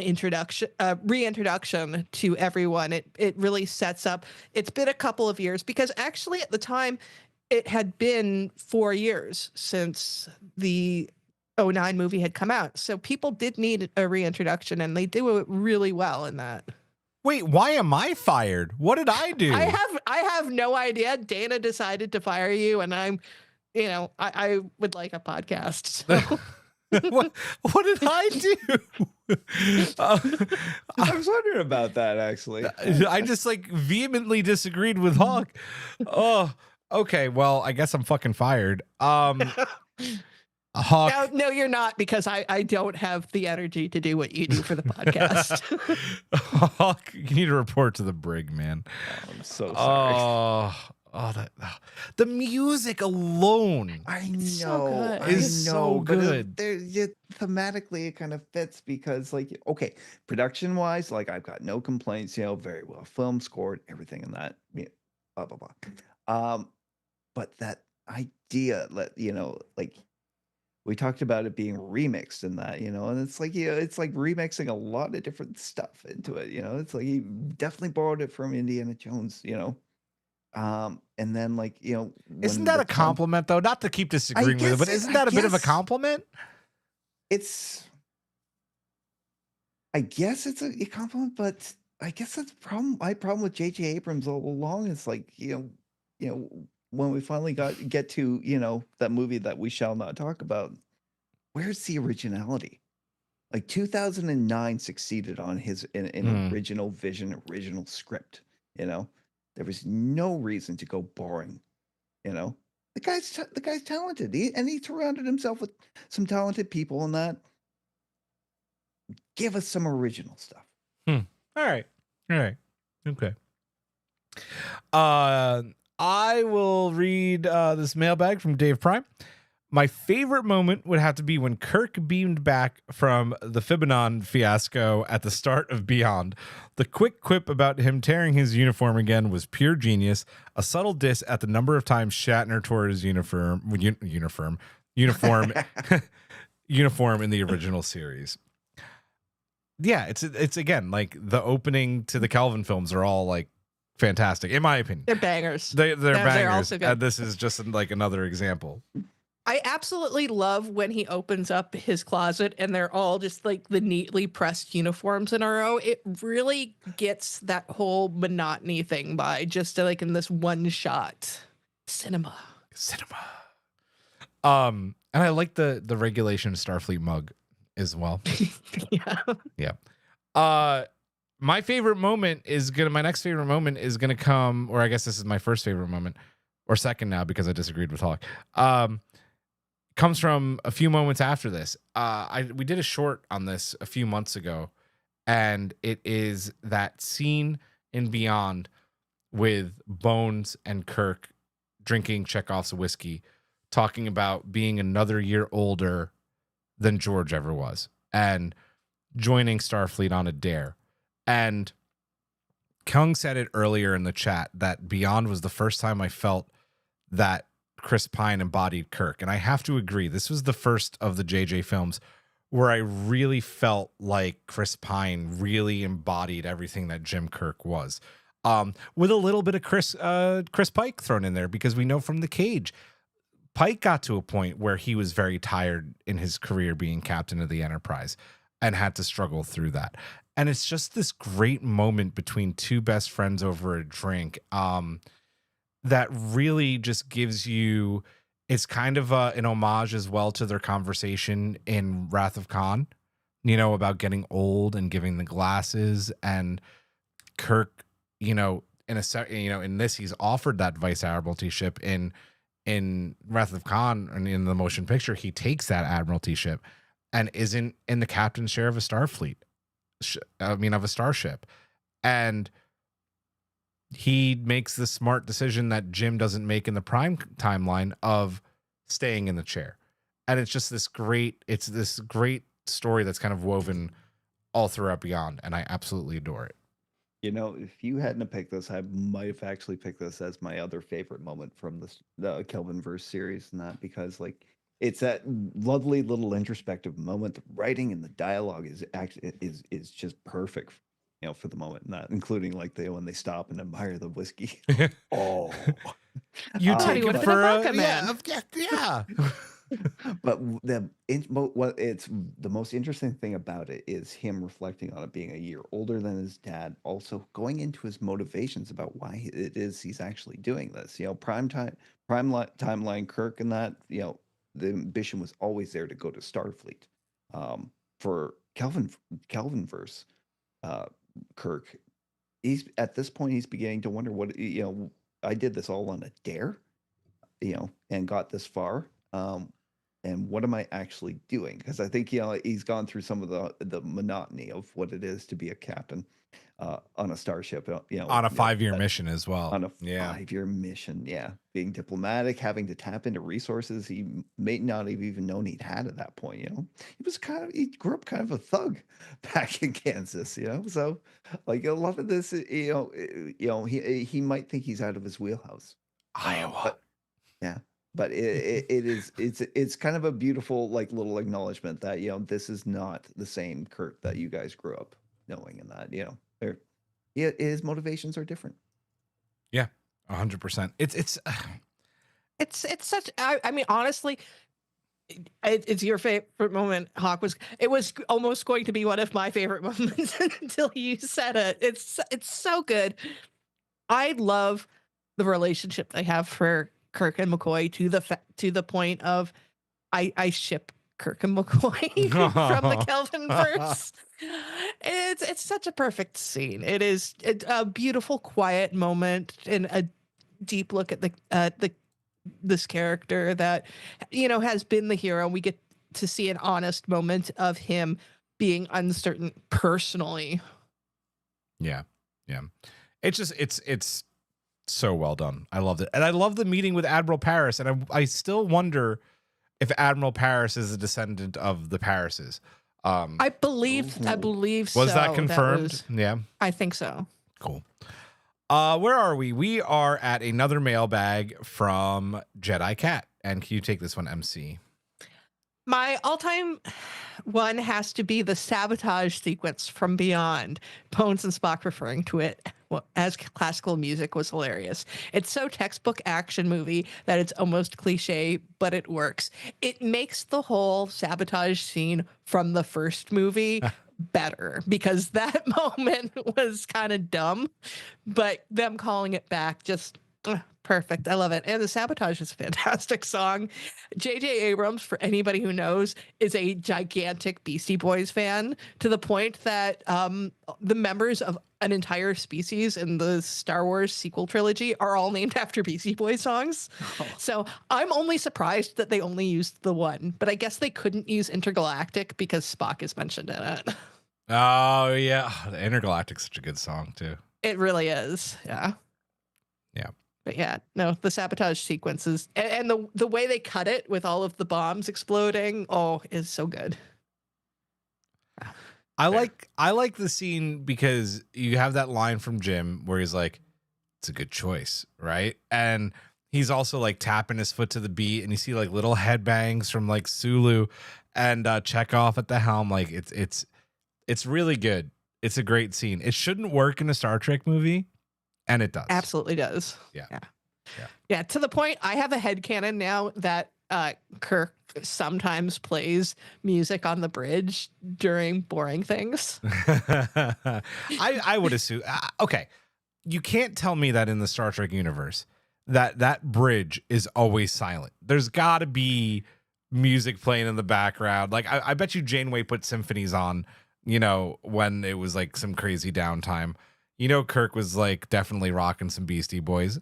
reintroduction to everyone. It really sets up. It's been a couple of years, because actually at the time it had been 4 years since the '09 movie had come out. So people did need a reintroduction, and they do it really well in that. Wait, why am I fired? What did I do? I have no idea. Dana decided to fire you, and I'm, I would like a podcast. So. what did I do? I was wondering about that, actually. I just like vehemently disagreed with Hawk. Oh, okay. Well, I guess I'm fucking fired. Hawk. No, you're not, because I don't have the energy to do what you do for the podcast. Hawk, you need to report to the brig, man. Oh, I'm so sorry. The music alone. I know, so good. Is so good. Thematically, it kind of fits because, like, okay, production wise, like, I've got no complaints. Very well filmed, scored, everything in that. Blah blah blah. But that idea, like. We talked about it being remixed in that, and it's like, it's like remixing a lot of different stuff into it, it's like he definitely borrowed it from Indiana Jones, and then, like, isn't that a compliment though? Not to keep disagreeing with it, but isn't that a bit of a compliment? I guess it's a compliment, but I guess that's the problem. My problem with JJ Abrams all along is, like, when we finally get to, that movie that we shall not talk about, where's the originality? Like, 2009 succeeded on his original vision, original script. There was no reason to go boring. The guy's talented, and he surrounded himself with some talented people. In that, give us some original stuff. All right, okay. I will read this mailbag from Dave Prime. My favorite moment would have to be when Kirk beamed back from the Fibanon fiasco at the start of Beyond. The quick quip about him tearing his uniform again was pure genius. A subtle diss at the number of times Shatner tore his uniform in the original series. Yeah, it's again, like, the opening to the Kelvin films are all, like, fantastic, in my opinion. They're bangers. They're bangers. They're also good. And this is just like another example. I absolutely love when he opens up his closet and they're all just like the neatly pressed uniforms in a row. It really gets that whole monotony thing by just like in this one shot. Cinema. And I like the Regulation Starfleet mug as well. Yeah. My next favorite moment is gonna come, or I guess this is my first favorite moment, or second now because I disagreed with Hawk. Comes from a few moments after this. We did a short on this a few months ago, and it is that scene in Beyond with Bones and Kirk drinking Chekhov's whiskey, talking about being another year older than George ever was, and joining Starfleet on a dare. And Kung said it earlier in the chat that Beyond was the first time I felt that Chris Pine embodied Kirk. And I have to agree, this was the first of the JJ films where I really felt like Chris Pine really embodied everything that Jim Kirk was. With a little bit of Chris Pike thrown in there, because we know from The Cage, Pike got to a point where he was very tired in his career being captain of the Enterprise and had to struggle through that. And it's just this great moment between two best friends over a drink that really just gives you, it's kind of an homage as well to their conversation in Wrath of Khan, about getting old and giving the glasses. And Kirk, in this, he's offered that Vice Admiralty ship. In Wrath of Khan and in the motion picture, he takes that Admiralty ship and isn't in the captain's share of a Starfleet. Of a starship. And he makes the smart decision that Jim doesn't make in the Prime timeline of staying in the chair. And it's just this great story that's kind of woven all throughout Beyond. And I absolutely adore it. If you hadn't picked this, I might have actually picked this as my other favorite moment from the Kelvinverse series, and that because, like, it's that lovely little introspective moment. The writing and the dialogue is just perfect, for the moment. Not including like when they stop and admire the whiskey. Oh, You Thought he take it would've been for a a vodka man. yeah. But what it's the most interesting thing about it is him reflecting on it, being a year older than his dad, also going into his motivations about why it is he's actually doing this. Timeline Kirk, and that the ambition was always there to go to Starfleet. For Kelvinverse, Kirk, he's at this point he's beginning to wonder what I did this all on a dare, and got this far. And what am I actually doing? Because I think he's gone through some of the monotony of what it is to be a captain on a starship. On a 5-year mission as well. On a 5-year mission, being diplomatic, having to tap into resources he may not have even known he'd had at that point. He grew up kind of a thug back in Kansas. So like a lot of this, he might think he's out of his wheelhouse. Iowa. But it's kind of a beautiful little acknowledgement that this is not the same Kurt that you guys grew up knowing, and that his motivations are different. Yeah, 100%. It's such. I mean, honestly, it's your favorite moment, Hawk. It was almost going to be one of my favorite moments until you said it. It's so good. I love the relationship they have for Kirk and McCoy to the point of I ship Kirk and McCoy from the Kelvin verse. It's such a perfect scene. It's a beautiful, quiet moment and a deep look at this character that has been the hero. We get to see an honest moment of him being uncertain personally. Yeah. It's so well done. I loved it. And I love the meeting with Admiral Paris. And I still wonder if Admiral Paris is a descendant of the Parises. I believe so. Was that confirmed? Yeah. I think so. Cool. Where are we? We are at another mailbag from Jedi Cat. And can you take this one, MC? My all-time one has to be the sabotage sequence from Beyond. Bones and Spock referring to it as classical music was hilarious. It's so textbook action movie that it's almost cliche, but it works. It makes the whole sabotage scene from the first movie better, because that moment was kind of dumb, but them calling it back just perfect. I love it. And the Sabotage is a fantastic song. JJ Abrams, for anybody who knows, is a gigantic Beastie Boys fan, to the point that the members of an entire species in the Star Wars sequel trilogy are all named after Beastie Boys songs. Oh. So I'm only surprised that they only used the one, but I guess they couldn't use Intergalactic because Spock is mentioned in it. Oh, yeah. The Intergalactic's such a good song, too. It really is. Yeah. Yeah. But yeah, no, the sabotage sequences and the way they cut it with all of the bombs exploding, is so good. I like the scene because you have that line from Jim where he's like, it's a good choice, right? And he's also like tapping his foot to the beat, and you see like little headbangs from like Sulu and Chekhov at the helm. Like it's really good. It's a great scene. It shouldn't work in a Star Trek movie. And it does. Absolutely does. Yeah. To the point, I have a headcanon now that Kirk sometimes plays music on the bridge during boring things. I would assume. Okay. You can't tell me that in the Star Trek universe that bridge is always silent. There's got to be music playing in the background. Like I bet you Janeway put symphonies on, when it was like some crazy downtime. Kirk was like definitely rocking some Beastie Boys,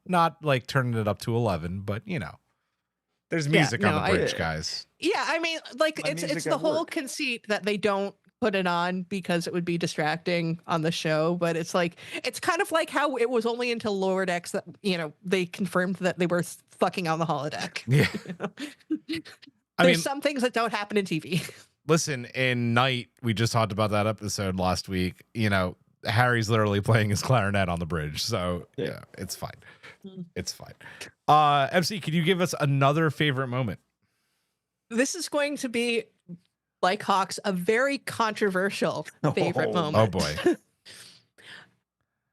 not like turning it up to 11, but there's music on the bridge, guys. Yeah. I mean, like it's the whole conceit that they don't put it on because it would be distracting on the show. But it's like, it's kind of like how it was only until Lower Decks that, they confirmed that they were fucking on the holodeck. Yeah. There's some things that don't happen in TV. Listen, in Night, we just talked about that episode last week, Harry's literally playing his clarinet on the bridge. So yeah, it's fine. It's fine. MC, could you give us another favorite moment? This is going to be, like Hawks, a very controversial favorite moment. Oh boy.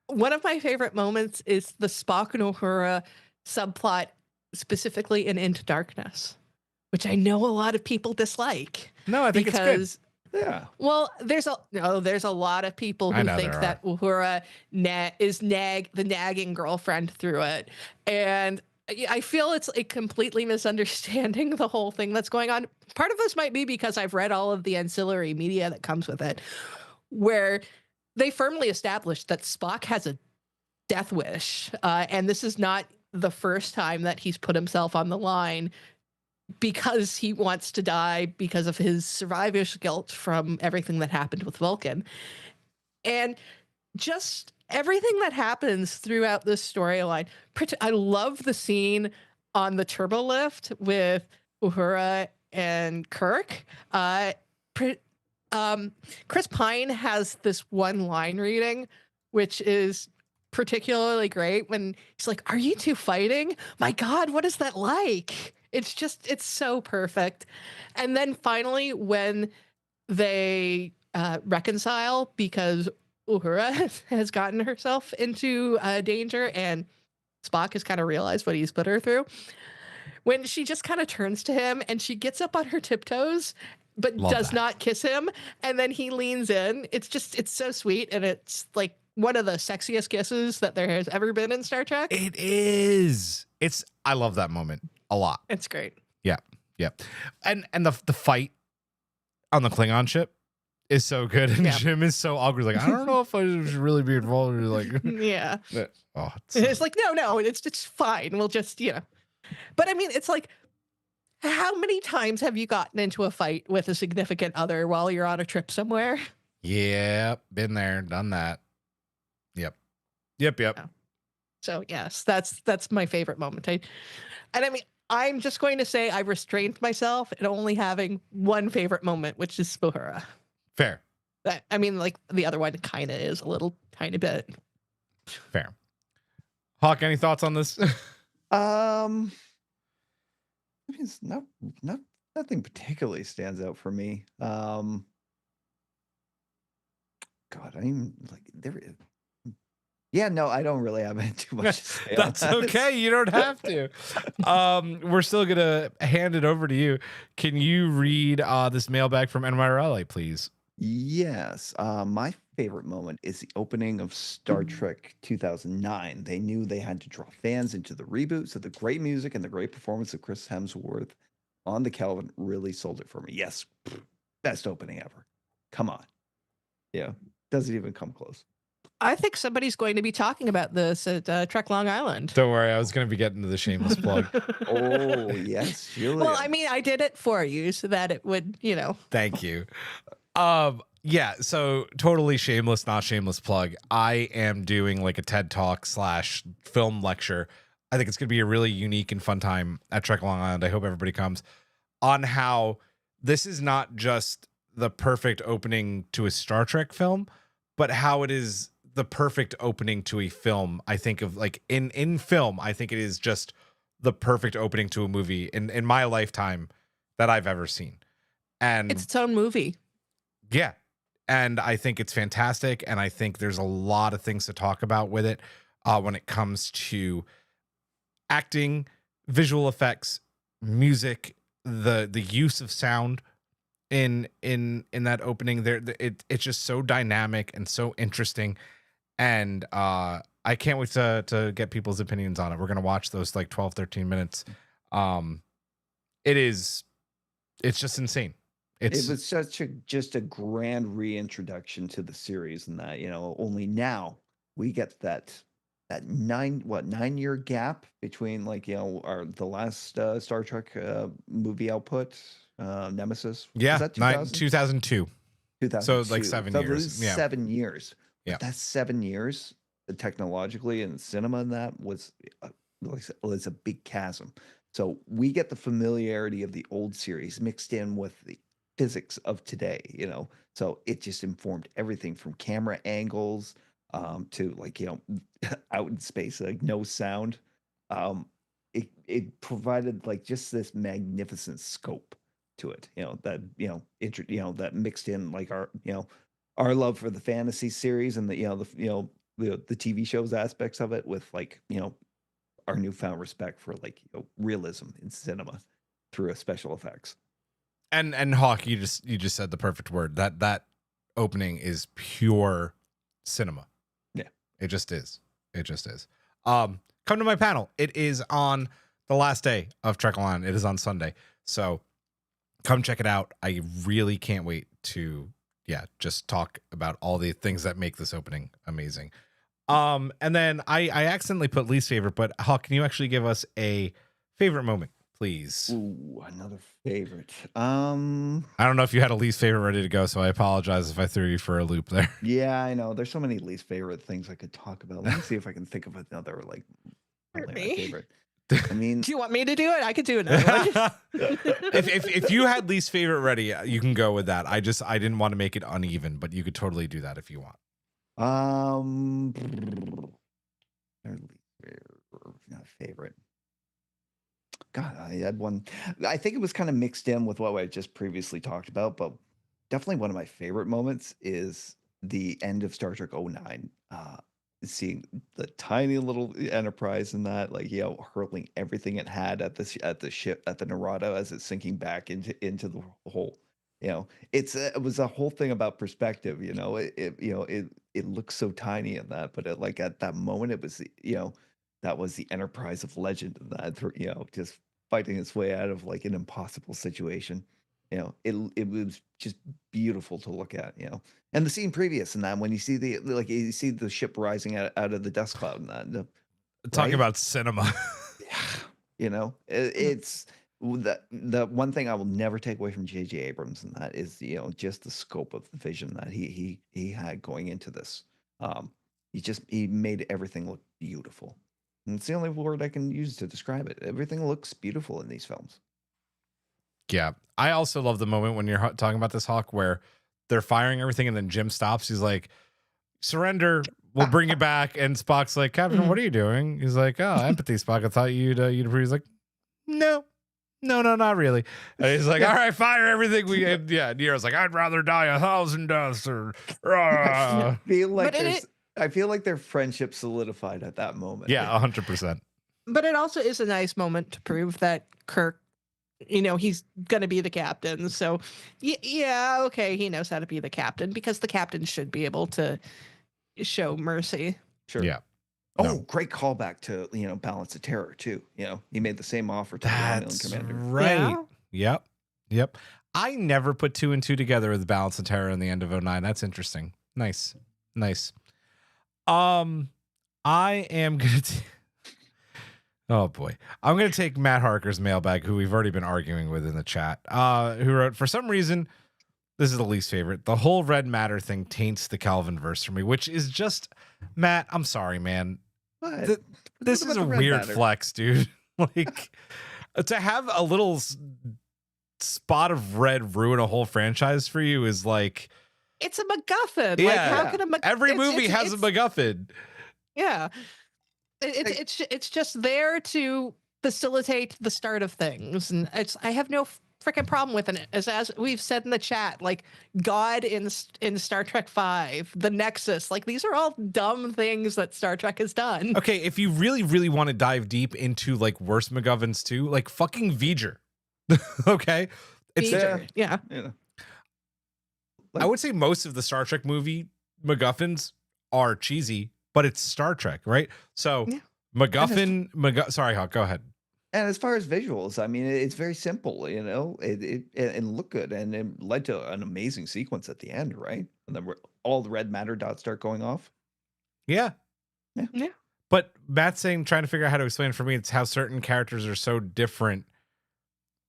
One of my favorite moments is the Spock and Uhura subplot specifically in Into Darkness, which I know a lot of people dislike. No, I think it's good. Yeah. Well, there's a lot of people I who know think there that Uhura is the nagging girlfriend through it, and I feel it's a completely misunderstanding the whole thing that's going on. Part of this might be because I've read all of the ancillary media that comes with it, where they firmly established that Spock has a death wish, and this is not the first time that he's put himself on the line because he wants to die because of his survivor's guilt from everything that happened with Vulcan. And just everything that happens throughout this storyline. I love the scene on the turbo lift with Uhura and Kirk. Chris Pine has this one line reading, which is particularly great when he's like, "Are you two fighting? My God, what is that like?" It's so perfect. And then finally, when they reconcile because Uhura has gotten herself into danger and Spock has kind of realized what he's put her through, when she just kind of turns to him and she gets up on her tiptoes but does not kiss him, and then he leans in. It's so sweet, and it's like one of the sexiest kisses that there has ever been in Star Trek. It is. I love that moment a lot. It's great. Yeah. And the fight on the Klingon ship is so good, and Jim is so awkward. Like, I don't know if I should really be involved. Like, yeah. Oh, it's like no, it's fine. We'll just But I mean, it's like, how many times have you gotten into a fight with a significant other while you're on a trip somewhere? Yeah, been there, done that. Yep. Yeah. So yes, that's my favorite moment. And I mean, I'm just going to say I restrained myself in only having one favorite moment, which is Uhura. Fair. I mean, like the other one kind of is a little tiny bit. Fair. Hawk, any thoughts on this? I mean, it's nothing particularly stands out for me. God, I mean, like there. Yeah, no, I don't really have too much to say. That's okay. You don't have to. We're still gonna hand it over to you. Can you read this mailbag from NYRLA, please? Yes. My favorite moment is the opening of Star Trek 2009. They knew they had to draw fans into the reboot, so the great music and the great performance of Chris Hemsworth on the Kelvin really sold it for me. Yes, best opening ever. Come on. Yeah, doesn't even come close. I think somebody's going to be talking about this at Trek Long Island. Don't worry, I was going to be getting to the shameless plug. Oh, yes, Julia. Well, I mean, I did it for you so that it would, Thank you. Yeah, so totally shameless, not shameless plug. I am doing like a TED Talk / film lecture. I think it's going to be a really unique and fun time at Trek Long Island. I hope everybody comes, on how this is not just the perfect opening to a Star Trek film, but how it is the perfect opening to a film. I think of like in film, I think it is just the perfect opening to a movie in my lifetime that I've ever seen. And it's its own movie. Yeah. And I think it's fantastic. And I think there's a lot of things to talk about with it when it comes to acting, visual effects, music, the use of sound in that opening there. It's just so dynamic and so interesting. And I can't wait to get people's opinions on it. We're going to watch those like 12, 13 minutes. It's just insane. It was just a grand reintroduction to the series, and that only now we get that 9-year gap between the last Star Trek movie output, Nemesis. Yeah, was that 2002. 2002. So like 7 years. Yeah. 7 years. Yeah, that's 7 years. Technologically and cinema, and that was a big chasm. So we get the familiarity of the old series mixed in with the physics of today, so it just informed everything from camera angles to out in space, like no sound. It provided like just this magnificent scope to it, that mixed in like our love for the fantasy series and the TV shows aspects of it with our newfound respect for like realism in cinema through special effects. And Hawk, you just said the perfect word. That opening is pure cinema. Yeah. It just is. It just is. Come to my panel. It is on the last day of Trek Online. It is on Sunday. So come check it out. I really can't wait to just talk about all the things that make this opening amazing. And then I accidentally put least favorite, but Hawk, can you actually give us a favorite moment, please? Ooh, another favorite. I don't know if you had a least favorite ready to go, so I apologize if I threw you for a loop there. Yeah, I know. There's so many least favorite things I could talk about. Let me see if I can think of another like my favorite. I mean, do you want me to do it? I could do another one. if you had least favorite ready, you can go with that. I didn't want to make it uneven, but you could totally do that if you want. Not favorite. God, I had one. I think it was kind of mixed in with what I just previously talked about, but definitely one of my favorite moments is the end of Star Trek 09. Seeing the tiny little Enterprise in that, like, hurling everything it had at the ship, at the Narada, as it's sinking back into the hole. It was a whole thing about perspective. It looks so tiny in that, but at that moment, it was that was the Enterprise of legend, and that just fighting its way out of like an impossible situation. It was just beautiful to look at. And the scene previous in that, when you see the ship rising out of the dust cloud, and that Talking about cinema. it's the one thing I will never take away from JJ Abrams, and that is just the scope of the vision that he had going into this. He made everything look beautiful. And it's the only word I can use to describe it. Everything looks beautiful in these films. Yeah. I also love the moment when you're talking about this, Hawk, where they're firing everything and then Jim stops. He's like, surrender, we'll bring you back. And Spock's like, Captain, what are you doing? He's like, oh, empathy, Spock. I thought you'd approve. He's like, no, not really. And he's like, all right, fire everything. Nero's like, I'd rather die 1,000 deaths or I feel like their friendship solidified at that moment. Yeah, 100%. But it also is a nice moment to prove that Kirk, he's going to be the captain. So, yeah, okay, he knows how to be the captain, because the captain should be able to show mercy. Sure. Yeah. Oh, great callback to, Balance of Terror, too. He made the same offer to the Romulan commander. Right. Yeah. Yep. I never put 2 and 2 together with Balance of Terror in the end of 09. That's interesting. Nice. I am going to... Oh boy. I'm going to take Matt Harker's mailbag, who we've already been arguing with in the chat, who wrote, for some reason, this is the least favorite. The whole red matter thing taints the Kelvin verse for me, which is just, Matt, I'm sorry, man. This is a weird flex, dude. Like, to have a little spot of red ruin a whole franchise for you is like... It's a MacGuffin. Yeah. Like, how can a every movie has a MacGuffin. Yeah. It's just there to facilitate the start of things. And I have no freaking problem with it. As we've said in the chat, like God in Star Trek 5, the Nexus, like these are all dumb things that Star Trek has done. Okay, if you really, really want to dive deep into like worse MacGuffins too, like fucking V'ger. Okay? It's V'ger, yeah. I would say most of the Star Trek movie MacGuffins are cheesy, but it's Star Trek, right? So MacGuffin, sorry, Hawk, go ahead. And as far as visuals, I mean, it's very simple, it looked good, and it led to an amazing sequence at the end, right? And then all the red matter dots start going off. Yeah. Yeah. But Matt's trying to figure out how to explain it for me. It's how certain characters are so different.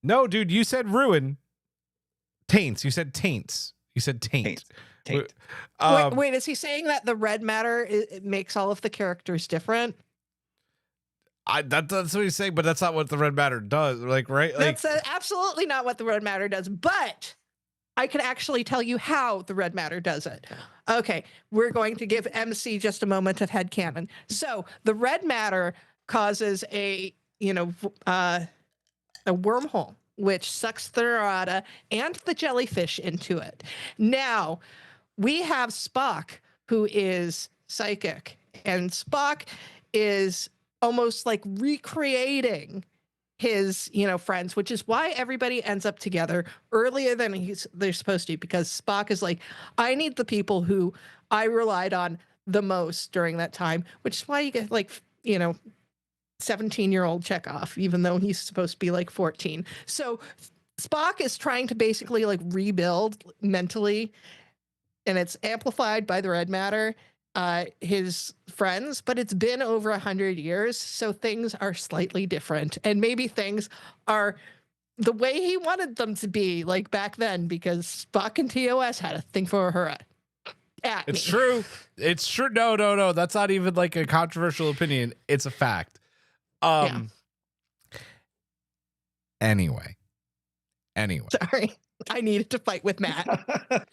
No, dude, you said ruin. Taints. You said taints. You said taint. Taint. Wait, is he saying that the red matter it makes all of the characters different? That's what he's saying, but that's not what the red matter does. Like, right? That's absolutely not what the red matter does. But I can actually tell you how the red matter does it. Okay, we're going to give MC just a moment of headcanon. So the red matter causes a wormhole, which sucks the Narada and the jellyfish into it. Now, we have Spock, who is psychic, and Spock is almost like recreating his, friends, which is why everybody ends up together earlier than they're supposed to, because Spock is like, I need the people who I relied on the most during that time, which is why you get like, 17-year-old Chekhov, even though he's supposed to be like 14. So Spock is trying to basically like rebuild mentally, and it's amplified by the red matter, his friends, but it's been over 100 years, so things are slightly different, and maybe things are the way he wanted them to be, like back then, because Spock and TOS had a thing for her. It's true. It's true. No. That's not even like a controversial opinion. It's a fact. Anyway. Sorry. I needed to fight with Matt.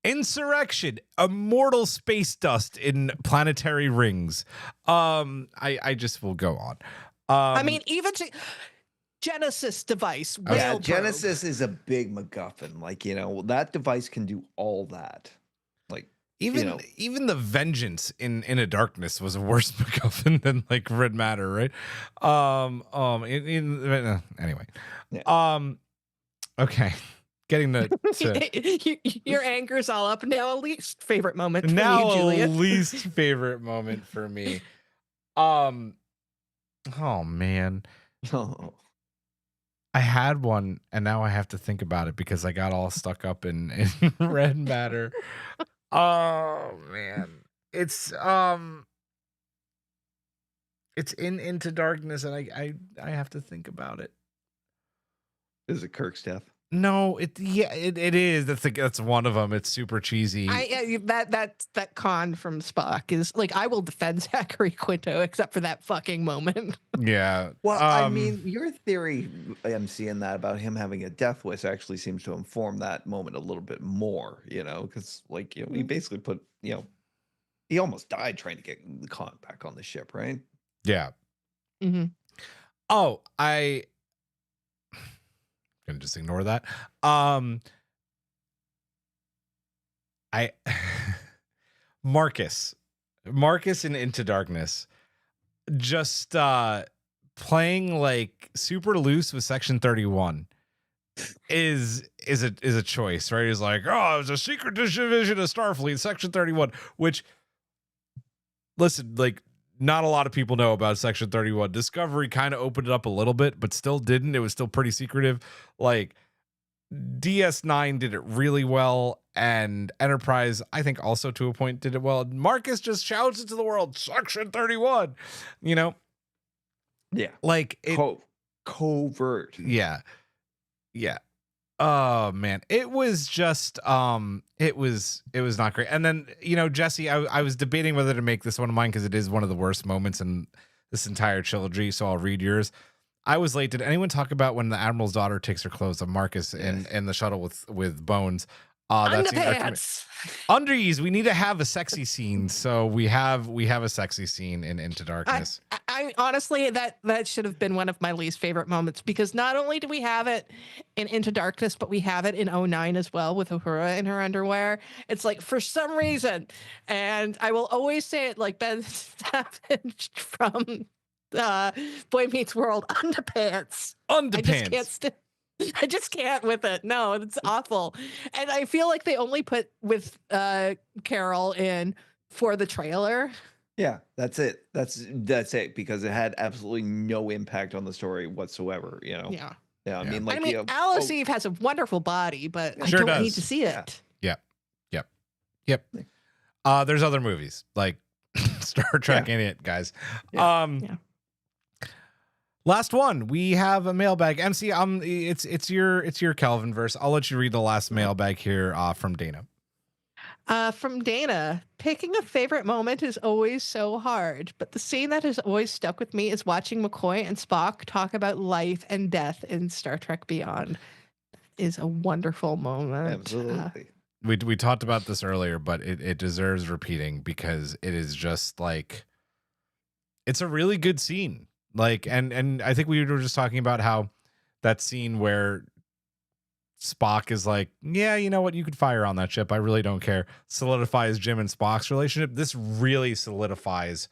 Insurrection, immortal space dust in planetary rings. I just will go on. I mean, even Genesis device. Yeah, Genesis is a big MacGuffin. Like, that device can do all that. Like, even the vengeance in a darkness was a worse MacGuffin than like red matter, right? Anyway. Yeah. Okay. Getting to your anger's all up now. Least favorite moment for now, you, Julia. least favorite moment for me. Oh man. Oh. I had one, and now I have to think about it because I got all stuck up in red matter. Oh man, it's in Into Darkness, and I have to think about it. Is it Kirk's death? No, it is. That's one of them. It's super cheesy. That con from Spock is like, I will defend Zachary Quinto except for that fucking moment. Yeah. Well, I mean, your theory, I'm seeing that about him having a death wish actually seems to inform that moment a little bit more, because like, he basically put, he almost died trying to get the Khan back on the ship, right? Yeah. Mm-hmm. Oh, gonna just ignore that. Marcus in Into Darkness, just playing like super loose with Section 31 is a choice, right? He's like, oh, it was a secret division of Starfleet, Section 31, which, listen, like, not a lot of people know about Section 31. Discovery kind of opened it up a little bit, but still didn't. It was still pretty secretive. Like, DS9 did it really well, and Enterprise, I think, also to a point did it well. Marcus just shouts it to the world, Section 31, Yeah. like it, covert. Yeah. Oh man, it was just it was not great. And then, Jesse, I was debating whether to make this one of mine because it is one of the worst moments in this entire trilogy, so I'll read yours. I was late. Did anyone talk about when the Admiral's daughter takes her clothes on Marcus in the shuttle with Bones? Underpants. Undies. We need to have a sexy scene, so we have a sexy scene in Into Darkness. I honestly, that should have been one of my least favorite moments, because not only do we have it in Into Darkness, but we have it in 09 as well with Uhura in her underwear. It's like, for some reason, and I will always say it like Ben Savage from Boy Meets World, underpants. I just can't with it. No, it's awful. And I feel like they only put with Carol in for the trailer. Yeah, that's it. That's it, because it had absolutely no impact on the story whatsoever, Yeah. Yeah, I mean, like, Alice Eve has a wonderful body, but I Sure don't does. need to see it. Yep. There's other movies like Star Trek in it, guys. Yeah. Last one, we have a mailbag. MC, it's your Kelvin verse. I'll let you read the last mailbag here from Dana. From Dana, picking a favorite moment is always so hard, but the scene that has always stuck with me is watching McCoy and Spock talk about life and death in Star Trek Beyond. Is a wonderful moment. Absolutely. We talked about this earlier, but it deserves repeating because it is just like, it's a really good scene. Like, and I think we were just talking about how that scene where Spock is like, yeah, you know what, you could fire on that ship, I really don't care, solidifies Jim and Spock's relationship. This really solidifies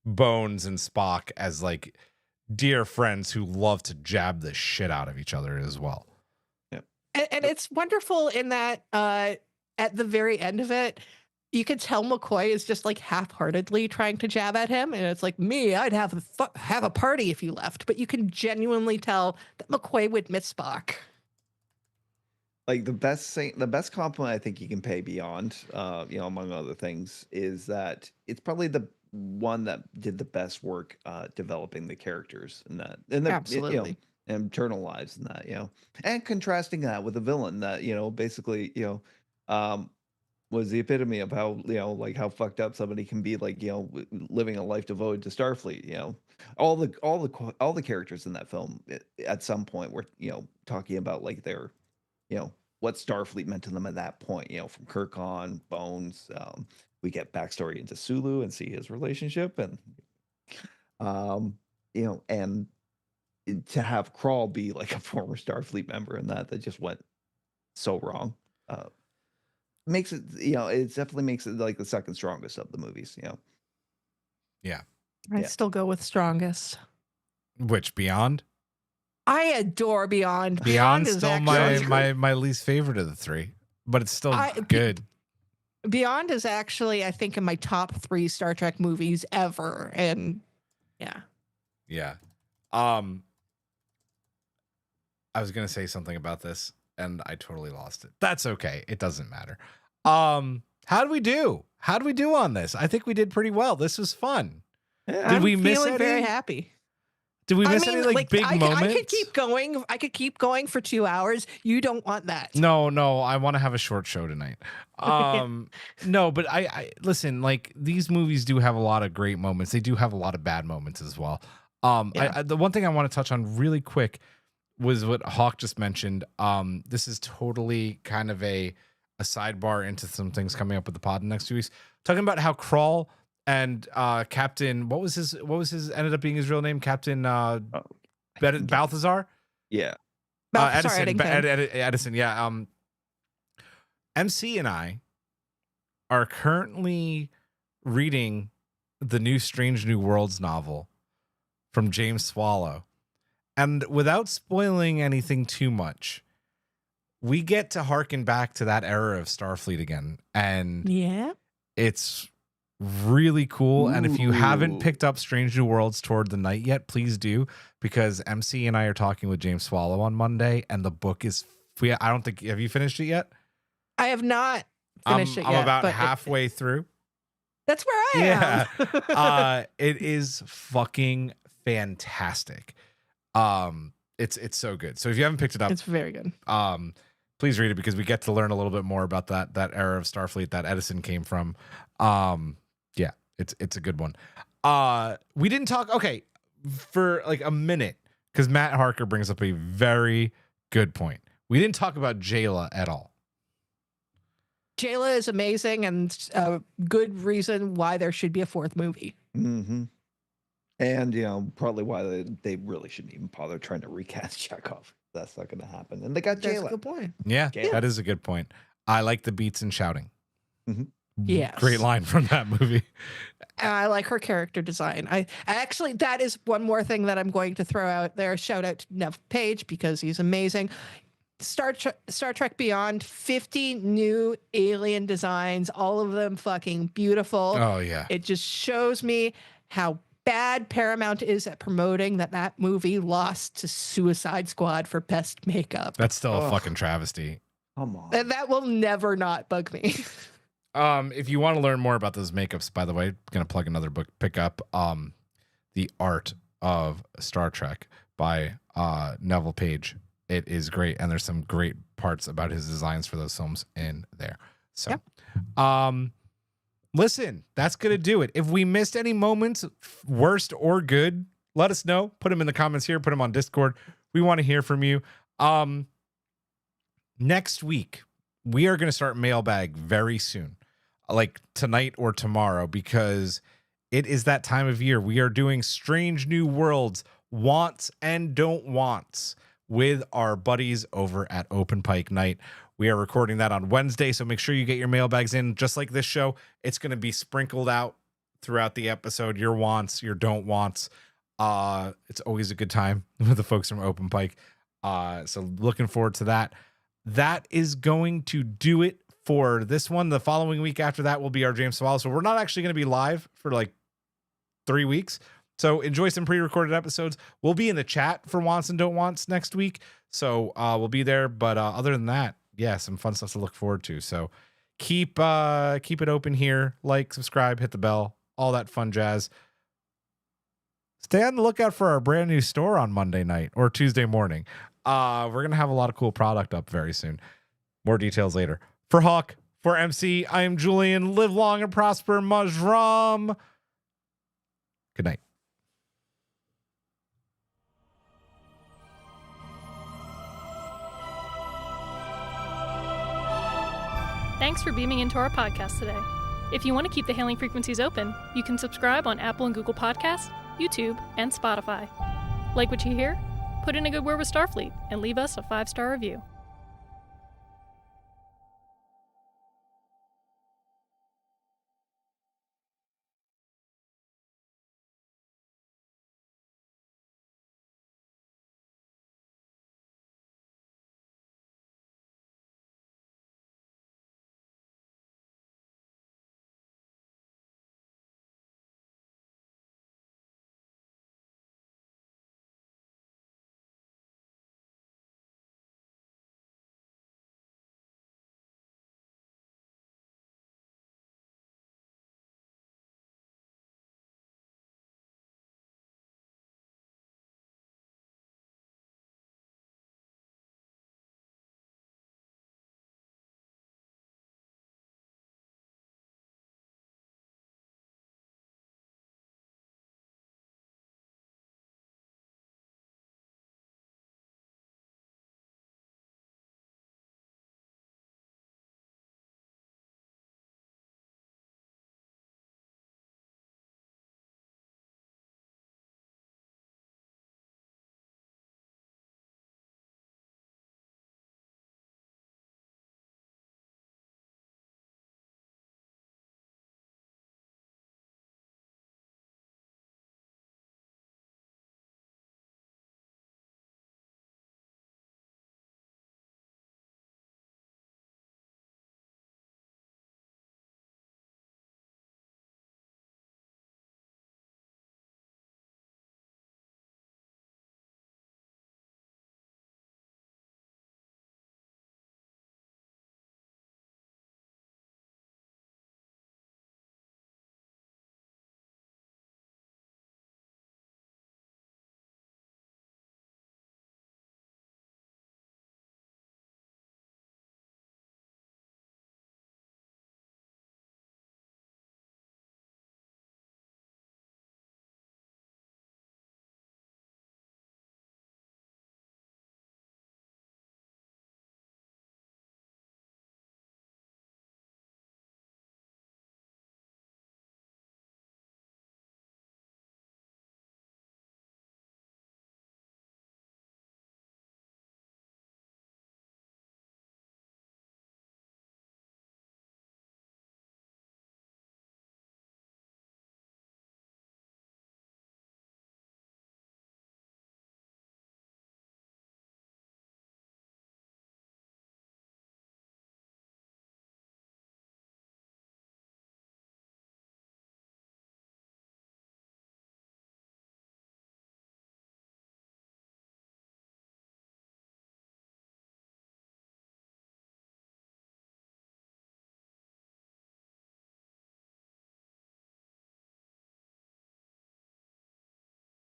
Bones and Spock as like dear friends who love to jab the shit out of each other as well. And it's wonderful in that at the very end of it, you could tell McCoy is just like half-heartedly trying to jab at him, and it's like, me, I'd have a party if you left. But you can genuinely tell that McCoy would miss Spock. Like the best compliment I think you can pay beyond, among other things, is that it's probably the one that did the best work developing the characters in that, and Absolutely. and internal lives in that, and contrasting that with a villain that basically was the epitome of how like how fucked up somebody can be, like living a life devoted to Starfleet. All the characters in that film at some point were talking about like their what Starfleet meant to them at that point, from Kirk on, Bones. We get backstory into Sulu and see his relationship, and and to have Crawl be like a former Starfleet member, and that just went so wrong. Makes it, it definitely makes it like the second strongest of the movies. Yeah. I still go with strongest. Which, Beyond? I adore Beyond. Beyond's is still actually- my least favorite of the three, but it's still good. Beyond is actually, I think, in my top 3 Star Trek movies ever. And Yeah. I was gonna say something about this and I totally lost it. That's okay. It doesn't matter. How do we do? How do we do on this? I think we did pretty well. This was fun. Yeah. Did we miss feeling any? very happy. Did we miss any like big moments? I could keep going. I could keep going for 2 hours. You don't want that. No, I want to have a short show tonight. No, but I listen, like these movies do have a lot of great moments. They do have a lot of bad moments as well. The one thing I want to touch on really quick was what Hawk just mentioned. This is totally kind of a sidebar into some things coming up with the pod in the next 2 weeks. Talking about how Crawl and Captain, what was his ended up being his real name? Captain Balthazar? Yeah. Edison, yeah. MC and I are currently reading the new Strange New Worlds novel from James Swallow. And without spoiling anything too much, we get to harken back to that era of Starfleet again. And it's really cool. And if you haven't picked up Strange New Worlds Toward the Night yet, please do, because MC and I are talking with James Swallow on Monday, and the book is I don't think, have you finished it yet? I have not finished it yet. I'm about halfway through. That's where I am. It is fucking fantastic. It's so good. So if you haven't picked it up, it's very good. Please read it, because we get to learn a little bit more about that era of Starfleet that Edison came from. Yeah, it's a good one. We didn't talk for like a minute, because Matt Harker brings up a very good point. We didn't talk about Jayla at all. Jayla is amazing, and a good reason why there should be a 4th movie. Mm-hmm. And probably why they really shouldn't even bother trying to recast Chekhov. That's not going to happen. And they got Jayla. That's a good point. Yeah, that is a good point. I like the beats and shouting. Mm-hmm. Yes. Great line from that movie. I like her character design. I actually, that is one more thing that I'm going to throw out there. Shout out to Nev Page, because he's amazing. Star Trek Beyond, 50 new alien designs, all of them fucking beautiful. Oh, yeah. It just shows me how bad Paramount is at promoting that movie lost to Suicide Squad for best makeup. That's still a fucking travesty. Come on. And that will never not bug me. If you want to learn more about those makeups, by the way, gonna plug another book. Pick up The Art of Star Trek by Neville Page. It is great, and there's some great parts about his designs for those films in there. So, listen, that's gonna do it. If we missed any moments, worst or good, let us know. Put them in the comments here. Put them on Discord. We want to hear from you. Next week, we are going to start mailbag very soon, like tonight or tomorrow, because it is that time of year. We are doing Strange New Worlds, wants and don't wants, with our buddies over at Open Pike Night. We are recording that on Wednesday, so make sure you get your mailbags in. Just like this show, it's going to be sprinkled out throughout the episode, your wants, your don't wants. It's always a good time with the folks from Open Pike. So looking forward to that. That is going to do it for this one. The following week after that will be our James Swallow. So we're not actually going to be live for like 3 weeks. So enjoy some pre-recorded episodes. We'll be in the chat for Wants and Don't Wants next week. So we'll be there. But other than that, yeah, some fun stuff to look forward to. So keep it open here. Like, subscribe, hit the bell, all that fun jazz. Stay on the lookout for our brand new store on Monday night or Tuesday morning. We're going to have a lot of cool product up very soon. More details later. For Hawk, for MC, I am Julian. Live long and prosper, Majram. Good night. Thanks for beaming into our podcast today. If you want to keep the hailing frequencies open, you can subscribe on Apple and Google Podcasts, YouTube, and Spotify. Like what you hear? Put in a good word with Starfleet and leave us a 5-star review.